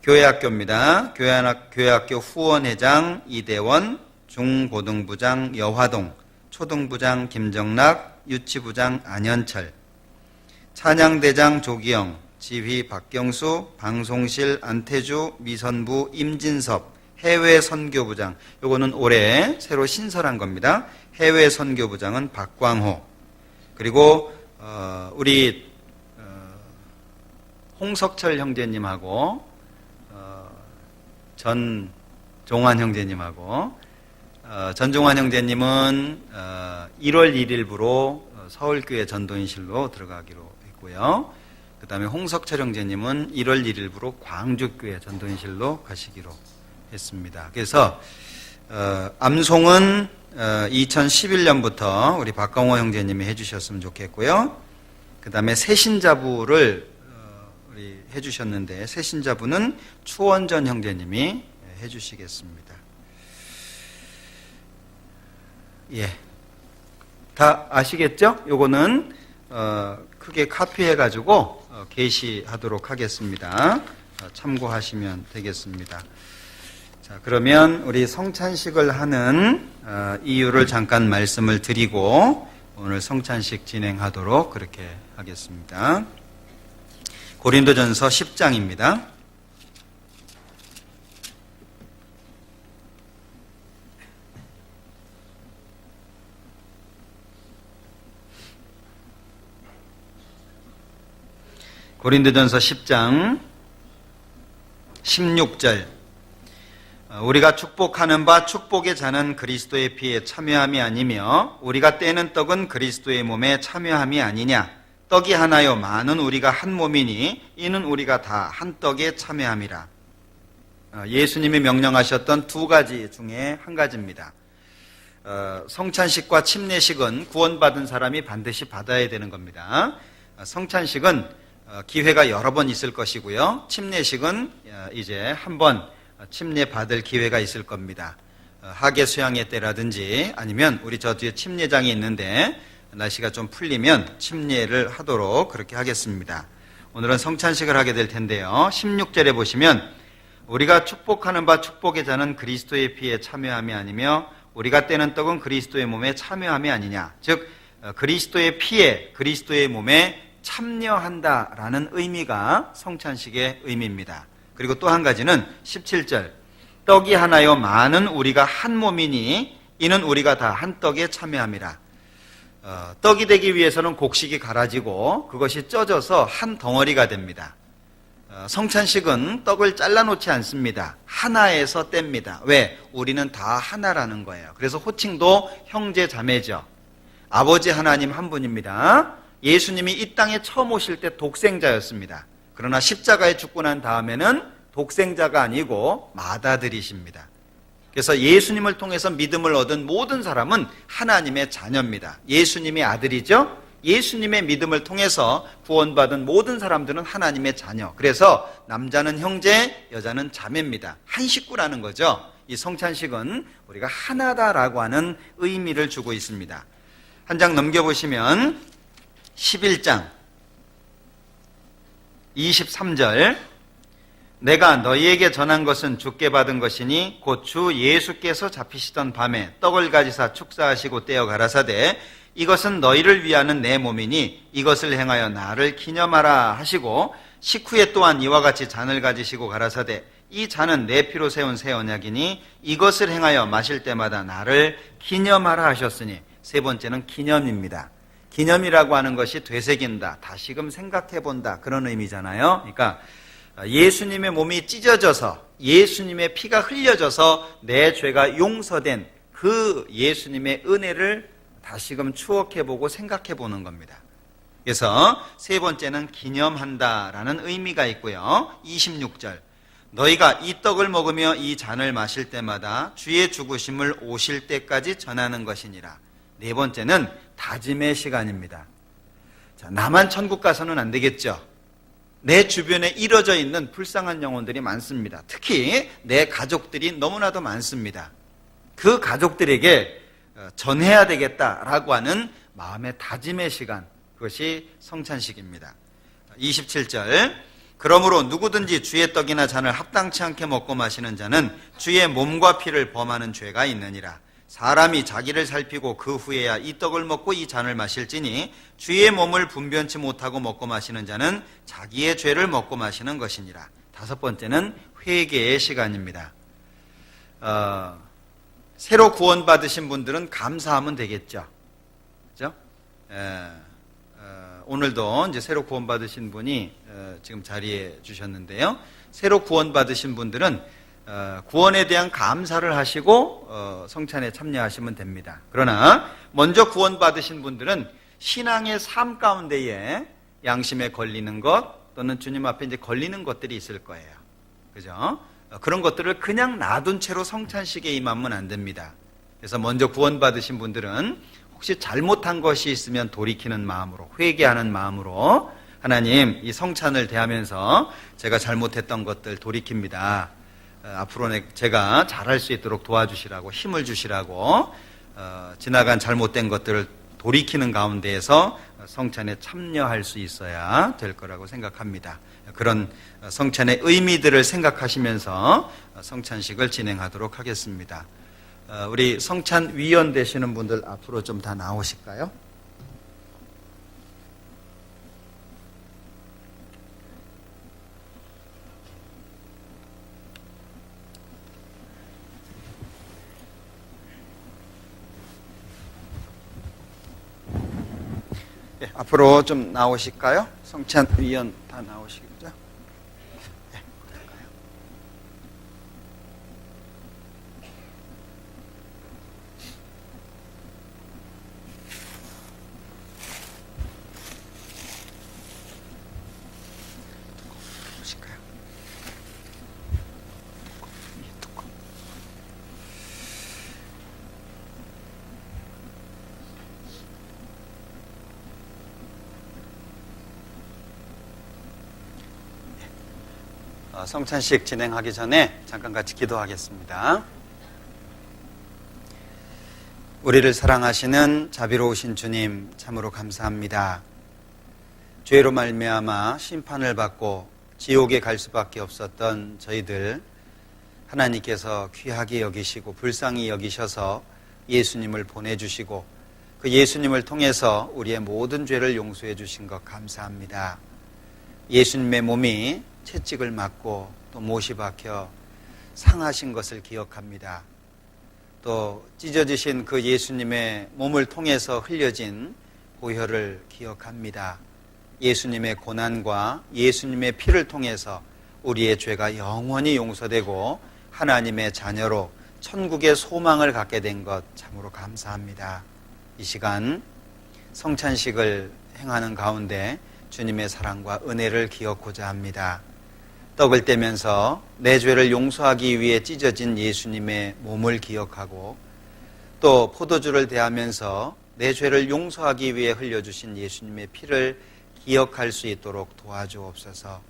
교회학교입니다. 교회학교 후원회장 이대원, 중고등부장 여화동, 초등부장 김정락, 유치부장 안현철, 찬양대장 조기영, 지휘 박경수, 방송실 안태주, 미선부 임진섭, 해외선교부장, 요거는 올해 새로 신설한 겁니다. 해외선교부장은 박광호. 그리고 우리 홍석철 형제님하고 전종환 형제님하고 전종환 형제님은 1월 1일부로 서울교회 전도인실로 들어가기로 했고요. 그 다음에 홍석철 형제님은 1월 1일부로 광주교회 전도인실로 가시기로 했습니다. 그래서 암송은 2011년부터 우리 박광호 형제님이 해주셨으면 좋겠고요. 그 다음에 새신자부를 우리 해주셨는데 새신자부는 추원전 형제님이 해주시겠습니다. 예, 다 아시겠죠? 요거는 크게 카피해가지고 게시하도록 하겠습니다. 참고하시면 되겠습니다. 자, 그러면 우리 성찬식을 하는 이유를 잠깐 말씀을 드리고 오늘 성찬식 진행하도록 그렇게 하겠습니다. 고린도전서 10장입니다. 고린도전서 10장 16절 우리가 축복하는 바 축복의 잔은 그리스도의 피에 참여함이 아니며 우리가 떼는 떡은 그리스도의 몸에 참여함이 아니냐. 떡이 하나요 많은 우리가 한 몸이니 이는 우리가 다 한 떡에 참여함이라. 예수님이 명령하셨던 두 가지 중에 한 가지입니다. 성찬식과 침례식은 구원받은 사람이 반드시 받아야 되는 겁니다. 성찬식은 기회가 여러 번 있을 것이고요. 침례식은 이제 한 번 침례 받을 기회가 있을 겁니다. 하계 수양회 때라든지 아니면 우리 저 뒤에 침례장이 있는데 날씨가 좀 풀리면 침례를 하도록 그렇게 하겠습니다. 오늘은 성찬식을 하게 될 텐데요. 16절에 보시면 우리가 축복하는 바 축복의 잔은 그리스도의 피에 참여함이 아니며 우리가 떼는 떡은 그리스도의 몸에 참여함이 아니냐. 즉 그리스도의 피에 그리스도의 몸에 참여한다라는 의미가 성찬식의 의미입니다. 그리고 또 한 가지는 17절 떡이 하나요 많은 우리가 한 몸이니 이는 우리가 다 한 떡에 참여함이라. 떡이 되기 위해서는 곡식이 갈아지고 그것이 쪄져서 한 덩어리가 됩니다. 성찬식은 떡을 잘라놓지 않습니다. 하나에서 뗍니다. 왜? 우리는 다 하나라는 거예요. 그래서 호칭도 형제 자매죠. 아버지 하나님 한 분입니다. 예수님이 이 땅에 처음 오실 때 독생자였습니다. 그러나 십자가에 죽고 난 다음에는 독생자가 아니고 맏아들이십니다. 그래서 예수님을 통해서 믿음을 얻은 모든 사람은 하나님의 자녀입니다. 예수님의 아들이죠. 예수님의 믿음을 통해서 구원받은 모든 사람들은 하나님의 자녀. 그래서 남자는 형제, 여자는 자매입니다. 한 식구라는 거죠. 이 성찬식은 우리가 하나다라고 하는 의미를 주고 있습니다. 한 장 넘겨보시면 11장 23절 내가 너희에게 전한 것은 주께 받은 것이니 곧 주 예수께서 잡히시던 밤에 떡을 가지사 축사하시고 떼어 가라사대 이것은 너희를 위하는 내 몸이니 이것을 행하여 나를 기념하라 하시고 식후에 또한 이와 같이 잔을 가지시고 가라사대 이 잔은 내 피로 세운 새 언약이니 이것을 행하여 마실 때마다 나를 기념하라 하셨으니 세 번째는 기념입니다. 기념이라고 하는 것이 되새긴다, 다시금 생각해본다 그런 의미잖아요. 그러니까 예수님의 몸이 찢어져서 예수님의 피가 흘려져서 내 죄가 용서된 그 예수님의 은혜를 다시금 추억해보고 생각해보는 겁니다. 그래서 세 번째는 기념한다라는 의미가 있고요. 26절 너희가 이 떡을 먹으며 이 잔을 마실 때마다 주의 죽으심을 오실 때까지 전하는 것이니라. 네 번째는 다짐의 시간입니다. 자, 나만 천국 가서는 안 되겠죠. 내 주변에 이뤄져 있는 불쌍한 영혼들이 많습니다. 특히 내 가족들이 너무나도 많습니다. 그 가족들에게 전해야 되겠다라고 하는 마음의 다짐의 시간, 그것이 성찬식입니다. 27절 그러므로 누구든지 주의 떡이나 잔을 합당치 않게 먹고 마시는 자는 주의 몸과 피를 범하는 죄가 있느니라. 사람이 자기를 살피고 그 후에야 이 떡을 먹고 이 잔을 마실지니 주의 몸을 분변치 못하고 먹고 마시는 자는 자기의 죄를 먹고 마시는 것이니라. 다섯 번째는 회개의 시간입니다. 새로 구원받으신 분들은 감사하면 되겠죠. 그죠? 오늘도 이제 새로 구원받으신 분이 지금 자리해 주셨는데요. 새로 구원받으신 분들은 구원에 대한 감사를 하시고 성찬에 참여하시면 됩니다. 그러나 먼저 구원받으신 분들은 신앙의 삶 가운데에 양심에 걸리는 것 또는 주님 앞에 이제 걸리는 것들이 있을 거예요. 그죠? 그런 것들을 그냥 놔둔 채로 성찬식에 임하면 안 됩니다. 그래서 먼저 구원받으신 분들은 혹시 잘못한 것이 있으면 돌이키는 마음으로, 회개하는 마음으로 하나님 이 성찬을 대하면서 제가 잘못했던 것들 돌이킵니다. 앞으로 제가 잘할 수 있도록 도와주시라고, 힘을 주시라고 지나간 잘못된 것들을 돌이키는 가운데에서 성찬에 참여할 수 있어야 될 거라고 생각합니다. 그런 성찬의 의미들을 생각하시면서 성찬식을 진행하도록 하겠습니다. 우리 성찬위원 되시는 분들 앞으로 좀 다 나오실까요? 네, 앞으로 좀 나오실까요? 성찬위원 다 나오시겠죠? 네, 성찬식 진행하기 전에 잠깐 같이 기도하겠습니다. 우리를 사랑하시는 자비로우신 주님, 참으로 감사합니다. 죄로 말미암아 심판을 받고 지옥에 갈 수밖에 없었던 저희들, 하나님께서 귀하게 여기시고 불쌍히 여기셔서 예수님을 보내주시고 그 예수님을 통해서 우리의 모든 죄를 용서해 주신 것 감사합니다. 예수님의 몸이 채찍을 맞고 또 못이 박혀 상하신 것을 기억합니다. 또 찢어지신 그 예수님의 몸을 통해서 흘려진 보혈을 기억합니다. 예수님의 고난과 예수님의 피를 통해서 우리의 죄가 영원히 용서되고 하나님의 자녀로 천국의 소망을 갖게 된 것 참으로 감사합니다. 이 시간 성찬식을 행하는 가운데 주님의 사랑과 은혜를 기억하고자 합니다. 떡을 떼면서 내 죄를 용서하기 위해 찢어진 예수님의 몸을 기억하고 또 포도주를 대하면서 내 죄를 용서하기 위해 흘려주신 예수님의 피를 기억할 수 있도록 도와주옵소서.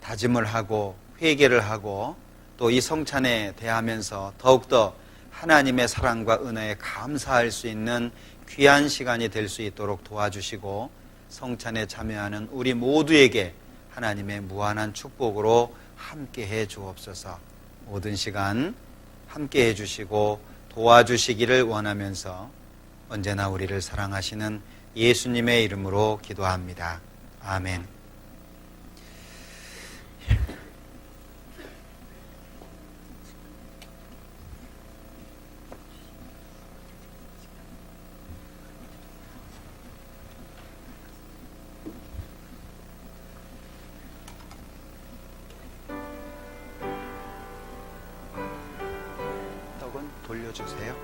다짐을 하고 회개를 하고 또 이 성찬에 대하면서 더욱더 하나님의 사랑과 은혜에 감사할 수 있는 귀한 시간이 될 수 있도록 도와주시고 성찬에 참여하는 우리 모두에게 하나님의 무한한 축복으로 함께해 주옵소서. 모든 시간 함께해 주시고 도와주시기를 원하면서 언제나 우리를 사랑하시는 예수님의 이름으로 기도합니다. 아멘. 떡은 돌려주세요.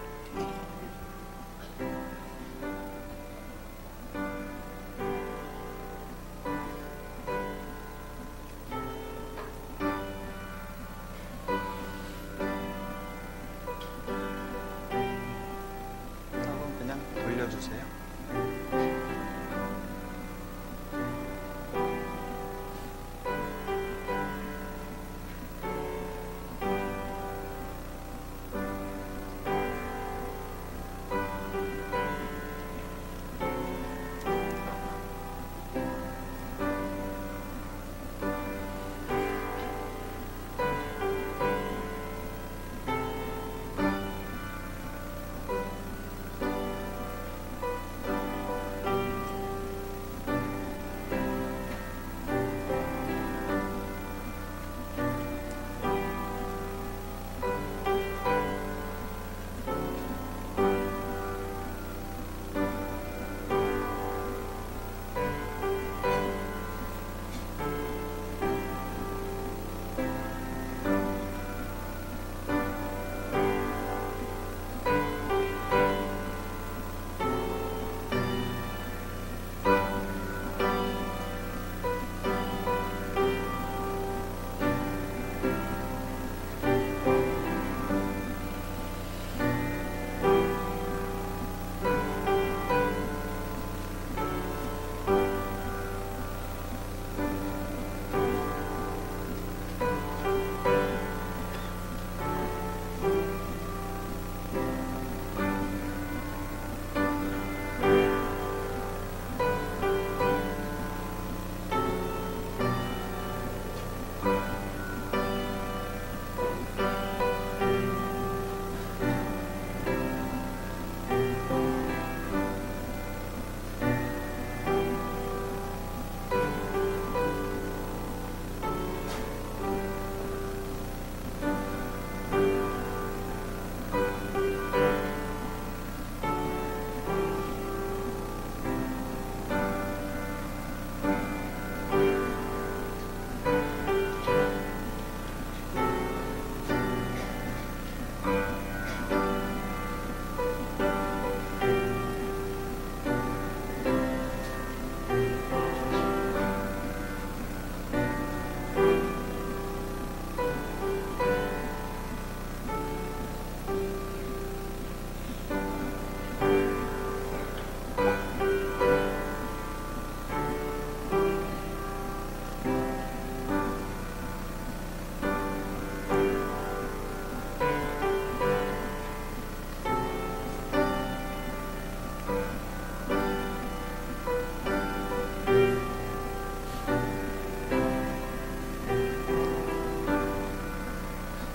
떡은 그냥 돌려주세요.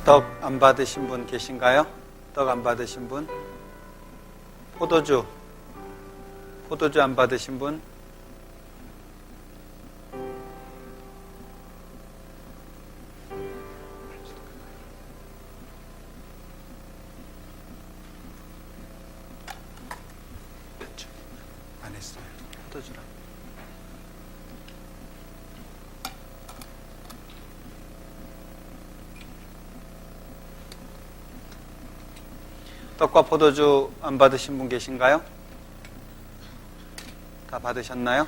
떡 안 받으신 분 계신가요? 떡 안 받으신 분? 포도주 안 받으신 분? 안 했어요. 포도주랑. 떡과 포도주 안 받으신 분 계신가요? 다 받으셨나요?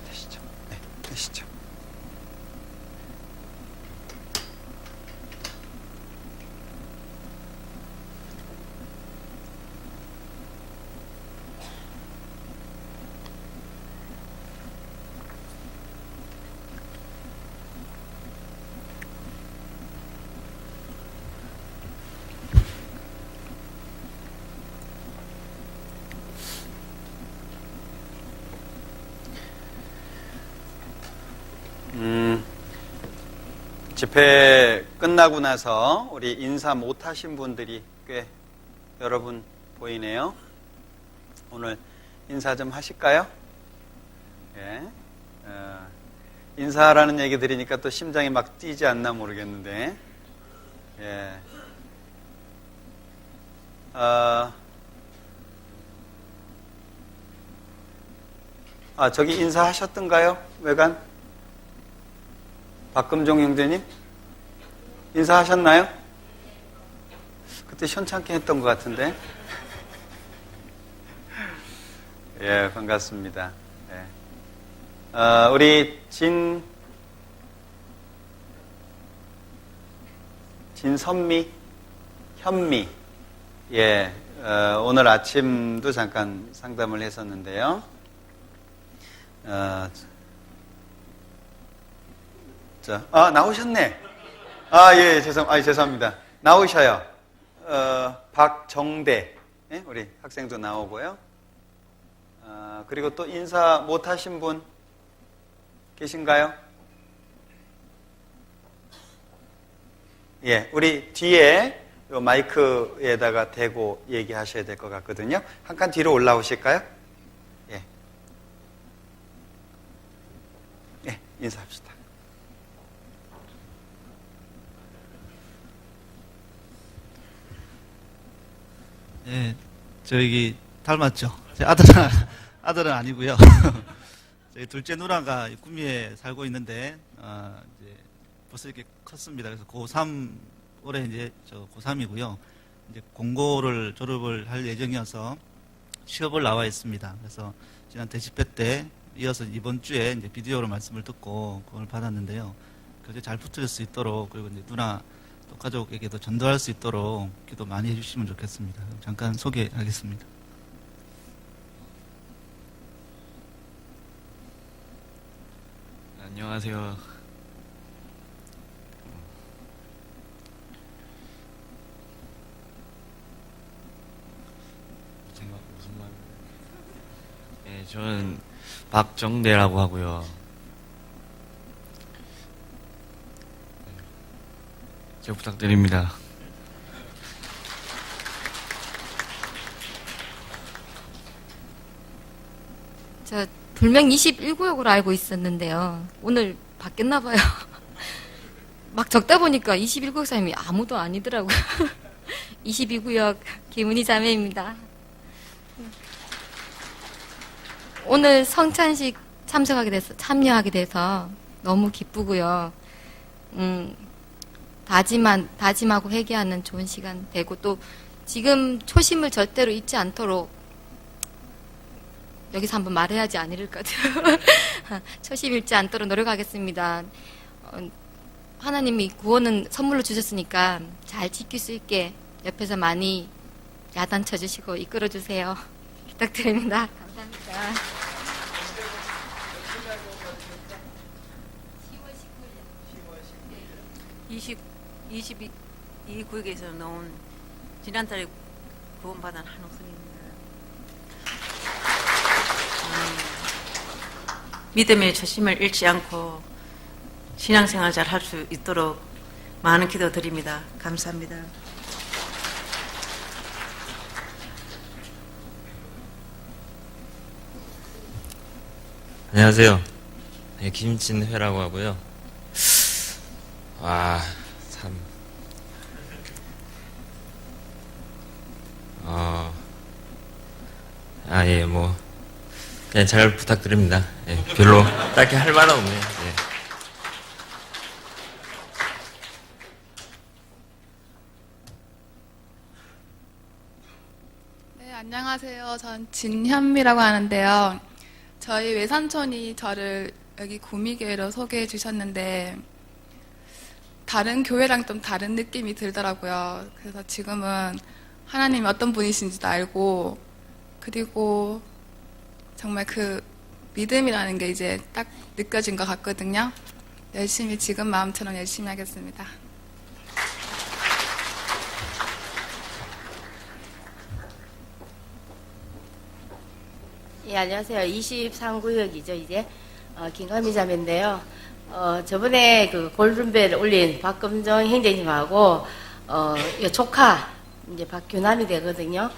되시죠? 네, 되시죠? 집회 끝나고 나서 우리 인사 못하신 분들이 꽤 여러분 보이네요. 오늘 인사 좀 하실까요? 예. 인사라는 얘기 들으니까 또 심장이 막 뛰지 않나 모르겠는데, 예. 저기 인사하셨던가요? 외관? 박금종 형제님? 인사하셨나요? 그때 현찮게 했던 것 같은데. 예, 반갑습니다. 예. 우리 진선미, 현미. 예, 오늘 아침도 잠깐 상담을 했었는데요. 나오셨네. 예, 죄송합니다. 나오셔요. 박정대, 예? 우리 학생도 나오고요. 그리고 또 인사 못하신 분 계신가요? 예, 우리 뒤에 요 마이크에다가 대고 얘기하셔야 될 것 같거든요. 한 칸 뒤로 올라오실까요? 예. 예, 인사합시다.
예, 저기 닮았죠. 제 아들은 아니고요. 저희 둘째 누나가 구미에 살고 있는데 이제 벌써 이렇게 컸습니다. 그래서 고3 올해 이제 고3이고요. 이제 공고를 졸업을 할 예정이어서 취업을 나와 있습니다. 그래서 지난 대집회 때 이어서 이번 주에 이제 비디오로 말씀을 듣고 그걸 받았는데요. 그게 잘 붙을 수 있도록, 그리고 이제 누나 또 가족에게도 전도할 수 있도록 기도 많이 해주시면 좋겠습니다. 잠깐 소개하겠습니다.
안녕하세요. 무슨 말? 네, 저는 박정대라고 하고요. 잘 부탁드립니다.
저 불명 21구역으로 알고 있었는데요. 오늘 바뀌었나 봐요. 막 적다 보니까 21구역 사람이 아무도 아니더라고요. 22구역 김은희 자매입니다. 오늘 성찬식 참여하게 돼서 너무 기쁘고요. 다짐하고 회개하는 좋은 시간 되고, 또 지금 초심을 절대로 잊지 않도록 여기서 한번 말해야지 안 잃을 것 같아요. 초심 잃지 않도록 노력하겠습니다. 하나님이 구원은 선물로 주셨으니까 잘 지킬 수 있게 옆에서 많이 야단쳐 주시고 이끌어 주세요. 부탁드립니다. 감사합니다. 22 구역에서 나온 지난달에 구원받은 한옥선입니다. 믿음의 초심을 잃지 않고 신앙생활 잘 할 수 있도록 많은 기도 드립니다. 감사합니다.
안녕하세요. 네, 김진회라고 하고요. 와, 참. 예, 뭐, 그냥 잘 부탁드립니다. 예, 별로 딱히 할 말은 없네요. 예.
네, 안녕하세요. 전 진현미라고 하는데요. 저희 외삼촌이 저를 여기 구미교회로 소개해 주셨는데 다른 교회랑 좀 다른 느낌이 들더라고요. 그래서 지금은 하나님이 어떤 분이신지도 알고 그리고 정말 그 믿음이라는 게 이제 딱 느껴진 것 같거든요. 열심히 지금 마음처럼 열심히 하겠습니다.
예, 안녕하세요. 23구역이죠, 이제. 김가미 자매인데요. 저번에 그 골든벨 올린 박금정 행제님하고, 이 조카, 이제 박규남이 되거든요.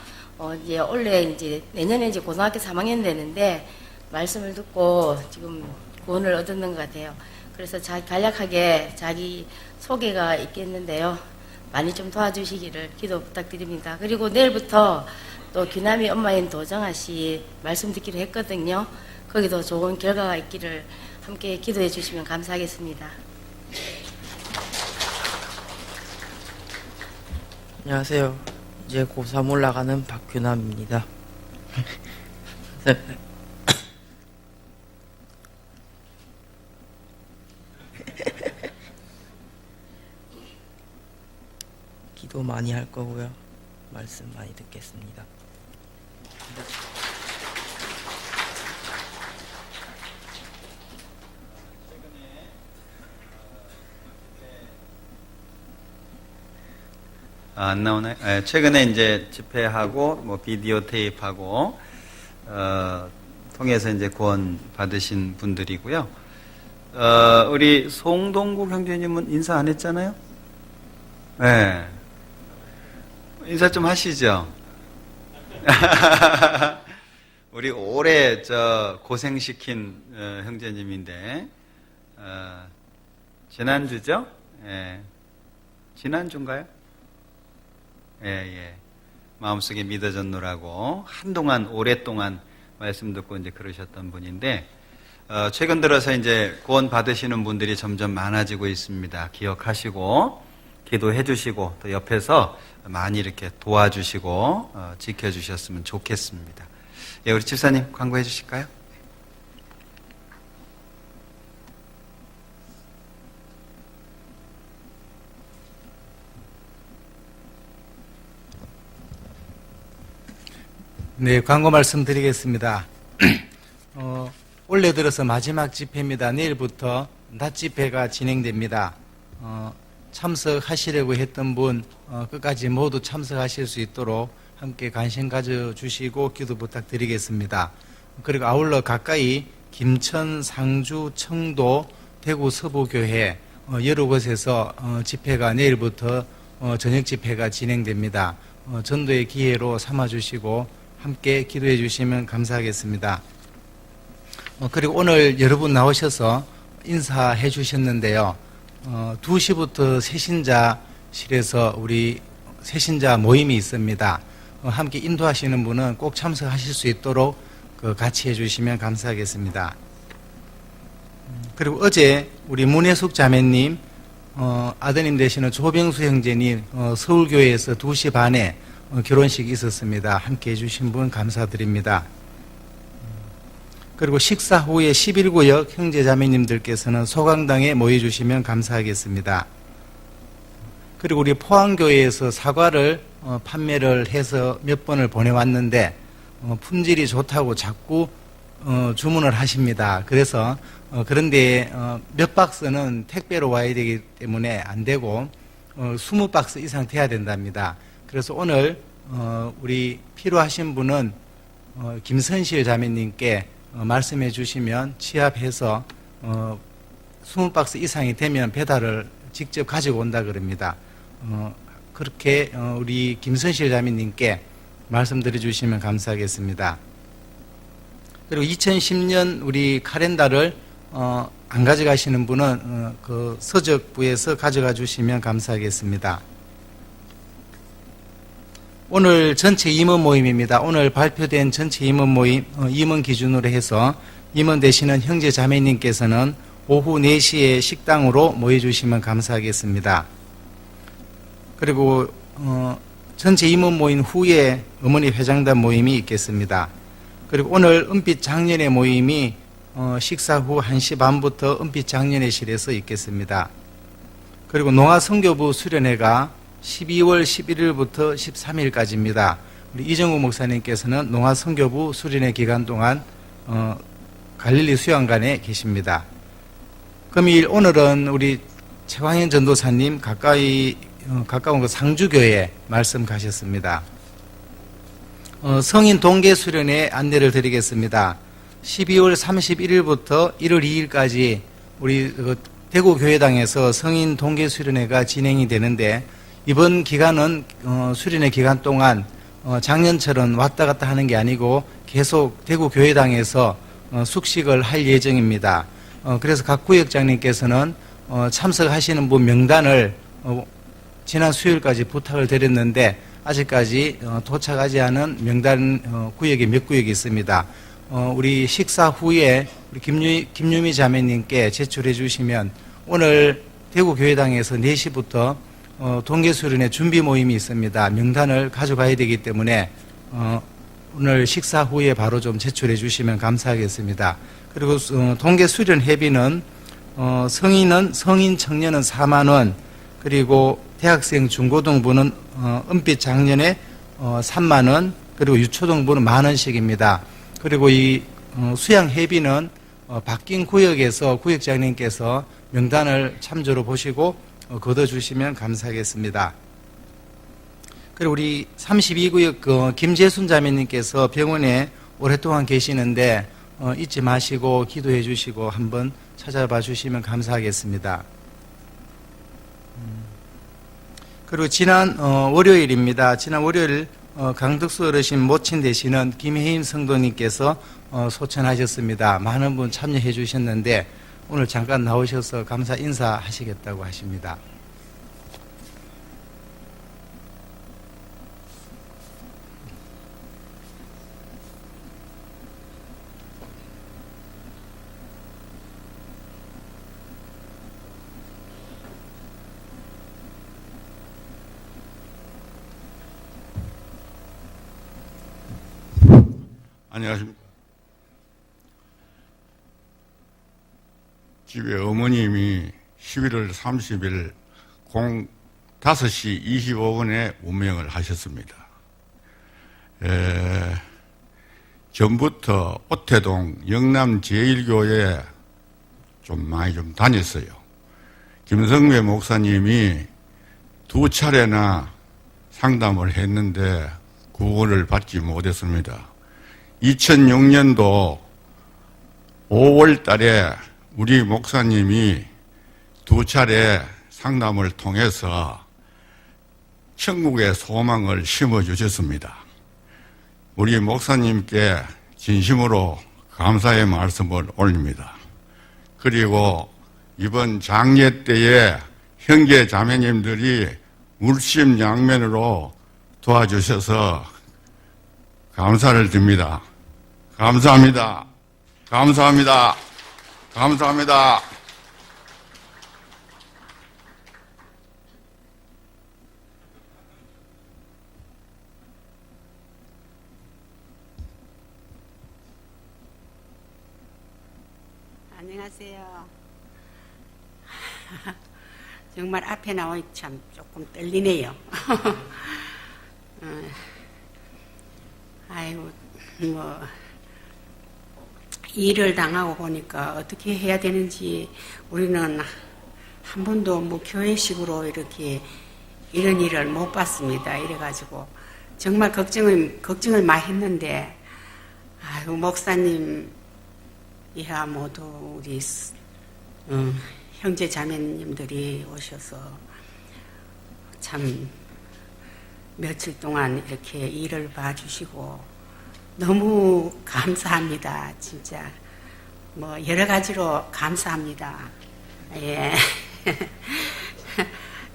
이제 원래 이제 내년에 이제 고등학교 3학년 되는데, 말씀을 듣고 지금 구원을 얻었는 것 같아요. 그래서 간략하게 자기 소개가 있겠는데요. 많이 좀 도와주시기를 기도 부탁드립니다. 그리고 내일부터 또 귀남이 엄마인 도정아 씨 말씀 듣기로 했거든요. 거기도 좋은 결과가 있기를 함께 기도해 주시면 감사하겠습니다.
안녕하세요. 이제 고3 올라가는 박규남입니다. 기도 많이 할 거고요. 말씀 많이 듣겠습니다.
안 나오나요? 최근에 이제 집회하고 뭐 비디오 테이프하고 통해서 이제 구원 받으신 분들이고요. 우리 송동국 형제님은 인사 안 했잖아요? 네. 인사 좀 하시죠. 우리 오래 고생시킨 형제님인데 지난주죠? 예. 지난주인가요? 예. 마음속에 믿어졌노라고 한동안 오랫동안 말씀 듣고 이제 그러셨던 분인데 최근 들어서 이제 구원 받으시는 분들이 점점 많아지고 있습니다. 기억하시고 기도해 주시고 또 옆에서 많이 이렇게 도와주시고 지켜주셨으면 좋겠습니다. 예, 우리 집사님 광고해 주실까요?
네, 광고 말씀드리겠습니다. 올해 들어서 마지막 집회입니다. 내일부터 낮 집회가 진행됩니다. 참석하시려고 했던 분 끝까지 모두 참석하실 수 있도록 함께 관심 가져주시고 기도 부탁드리겠습니다. 그리고 아울러 가까이 김천, 상주, 청도, 대구 서부교회 여러 곳에서 집회가 내일부터 저녁 집회가 진행됩니다. 전도의 기회로 삼아주시고 함께 기도해 주시면 감사하겠습니다. 그리고 오늘 여러분 나오셔서 인사해 주셨는데요. 2시부터 새신자실에서 우리 새신자 모임이 있습니다. 함께 인도하시는 분은 꼭 참석하실 수 있도록 같이 해주시면 감사하겠습니다. 그리고 어제 우리 문혜숙 자매님, 아드님 되시는 조병수 형제님 서울교회에서 2시 반에 결혼식이 있었습니다. 함께 해주신 분 감사드립니다. 그리고 식사 후에 11구역 형제자매님들께서는 소강당에 모여주시면 감사하겠습니다. 그리고 우리 포항교회에서 사과를 판매를 해서 몇 번을 보내왔는데 품질이 좋다고 자꾸 주문을 하십니다. 그래서 그런데 몇 박스는 택배로 와야 되기 때문에 안 되고 20박스 이상 돼야 된답니다. 그래서 오늘 우리 필요하신 분은 김선실 자매님께 말씀해 주시면 취합해서 20박스 이상이 되면 배달을 직접 가지고 온다 그럽니다. 그렇게 우리 김선실 자매님께 말씀드려 주시면 감사하겠습니다. 그리고 2010년 우리 카렌다를 안 가져가시는 분은 그 서적부에서 가져가 주시면 감사하겠습니다. 오늘 전체 임원 모임입니다. 오늘 발표된 전체 임원 모임, 임원 기준으로 해서 임원 되시는 형제 자매님께서는 오후 4시에 식당으로 모여주시면 감사하겠습니다. 그리고 전체 임원 모임 후에 어머니 회장단 모임이 있겠습니다. 그리고 오늘 은빛 장년회 모임이 식사 후 1시 반부터 은빛 장년회실에서 있겠습니다. 그리고 농아선교부 수련회가 12월 11일부터 13일까지입니다. 우리 이정우 목사님께서는 농아선교부 수련회 기간 동안 갈릴리 수양관에 계십니다. 금일 오늘은 우리 최광현 전도사님 가까운 그 상주교회 말씀 가셨습니다. 성인 동계 수련회 안내를 드리겠습니다. 12월 31일부터 1월 2일까지 우리 대구 교회당에서 성인 동계 수련회가 진행이 되는데 이번 기간은 수련회 기간 동안 작년처럼 왔다 갔다 하는 게 아니고 계속 대구 교회당에서 숙식을 할 예정입니다. 그래서 각 구역장님께서는 참석하시는 분 명단을 지난 수요일까지 부탁을 드렸는데 아직까지 도착하지 않은 명단 구역이 몇 구역이 있습니다. 우리 식사 후에 우리 김유미 자매님께 제출해 주시면 오늘 대구교회당에서 4시부터 동계수련회 준비 모임이 있습니다. 명단을 가져가야 되기 때문에 오늘 식사 후에 바로 좀 제출해 주시면 감사하겠습니다. 그리고 동계수련 회비는 성인은 성인 청년은 4만 원, 그리고 대학생 중고등부는 은빛 작년에 3만 원, 그리고 유초등부는 1만 원씩입니다. 그리고 이 수양 회비는 바뀐 구역에서 구역장님께서 명단을 참조로 보시고 걷어주시면 감사하겠습니다. 그리고 우리 32구역 김재순 자매님께서 병원에 오랫동안 계시는데 잊지 마시고 기도해 주시고 한번 찾아봐 주시면 감사하겠습니다. 그리고 지난 월요일입니다. 지난 월요일 강덕수 어르신 모친 되시는 김혜인 성도님께서 소천하셨습니다. 많은 분 참여해 주셨는데 오늘 잠깐 나오셔서 감사 인사하시겠다고 하십니다.
안녕하십니까. 집에 어머님이 11월 30일 5시 25분에 운명을 하셨습니다. 전부터 오태동 영남 제1교회에 많이 다녔어요. 김성배 목사님이 2차례나 상담을 했는데 구원을 받지 못했습니다. 2006년도 5월 달에 우리 목사님이 2차례 상담을 통해서 천국의 소망을 심어주셨습니다. 우리 목사님께 진심으로 감사의 말씀을 올립니다. 그리고 이번 장례 때에 형제 자매님들이 물심양면으로 도와주셔서 감사를 드립니다. 감사합니다. 감사합니다. 감사합니다.
안녕하세요. 정말 앞에 나오니 참 조금 떨리네요. 아이고, 일을 당하고 보니까 어떻게 해야 되는지 우리는 한 번도 뭐 교회식으로 이렇게 이런 일을 못 봤습니다. 이래가지고 정말 걱정을 많이 했는데, 아이고, 목사님, 이하 모두 우리, 형제 자매님들이 오셔서 참 며칠 동안 이렇게 일을 봐주시고 너무 감사합니다. 진짜. 뭐, 여러 가지로 감사합니다. 예.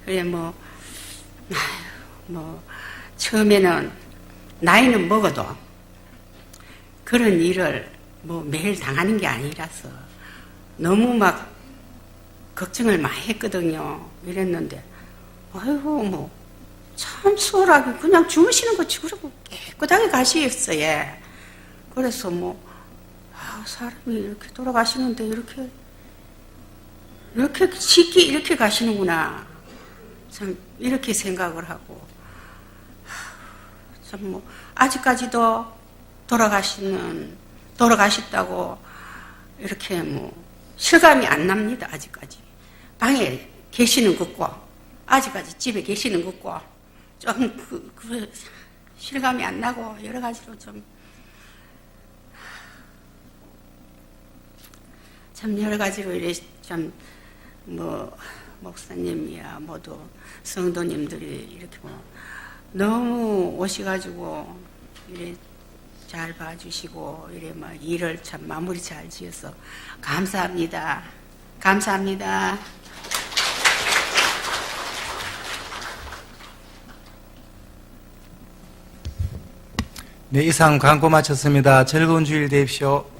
그래, 처음에는 나이는 먹어도 그런 일을 뭐 매일 당하는 게 아니라서 너무 막 걱정을 많이 했거든요. 이랬는데, 아이고, 참 수월하게 그냥 주무시는 거 치고 깨끗하게 가시겠어요. 그래서 사람이 이렇게 돌아가시는데 이렇게 쉽게 이렇게 가시는구나. 참, 이렇게 생각을 하고. 참, 아직까지도 돌아가셨다고 이렇게 실감이 안 납니다. 아직까지. 방에 계시는 것과, 아직까지 집에 계시는 것과, 좀 실감이 안 나고, 여러 가지로 참 여러 가지로 이래 목사님이야 모두 성도님들이 이렇게 너무 오셔가지고 이래 잘 봐주시고 이래 일을 참 마무리 잘 지어서 감사합니다. 감사합니다.
네, 이상 광고 마쳤습니다. 즐거운 주일 되십시오.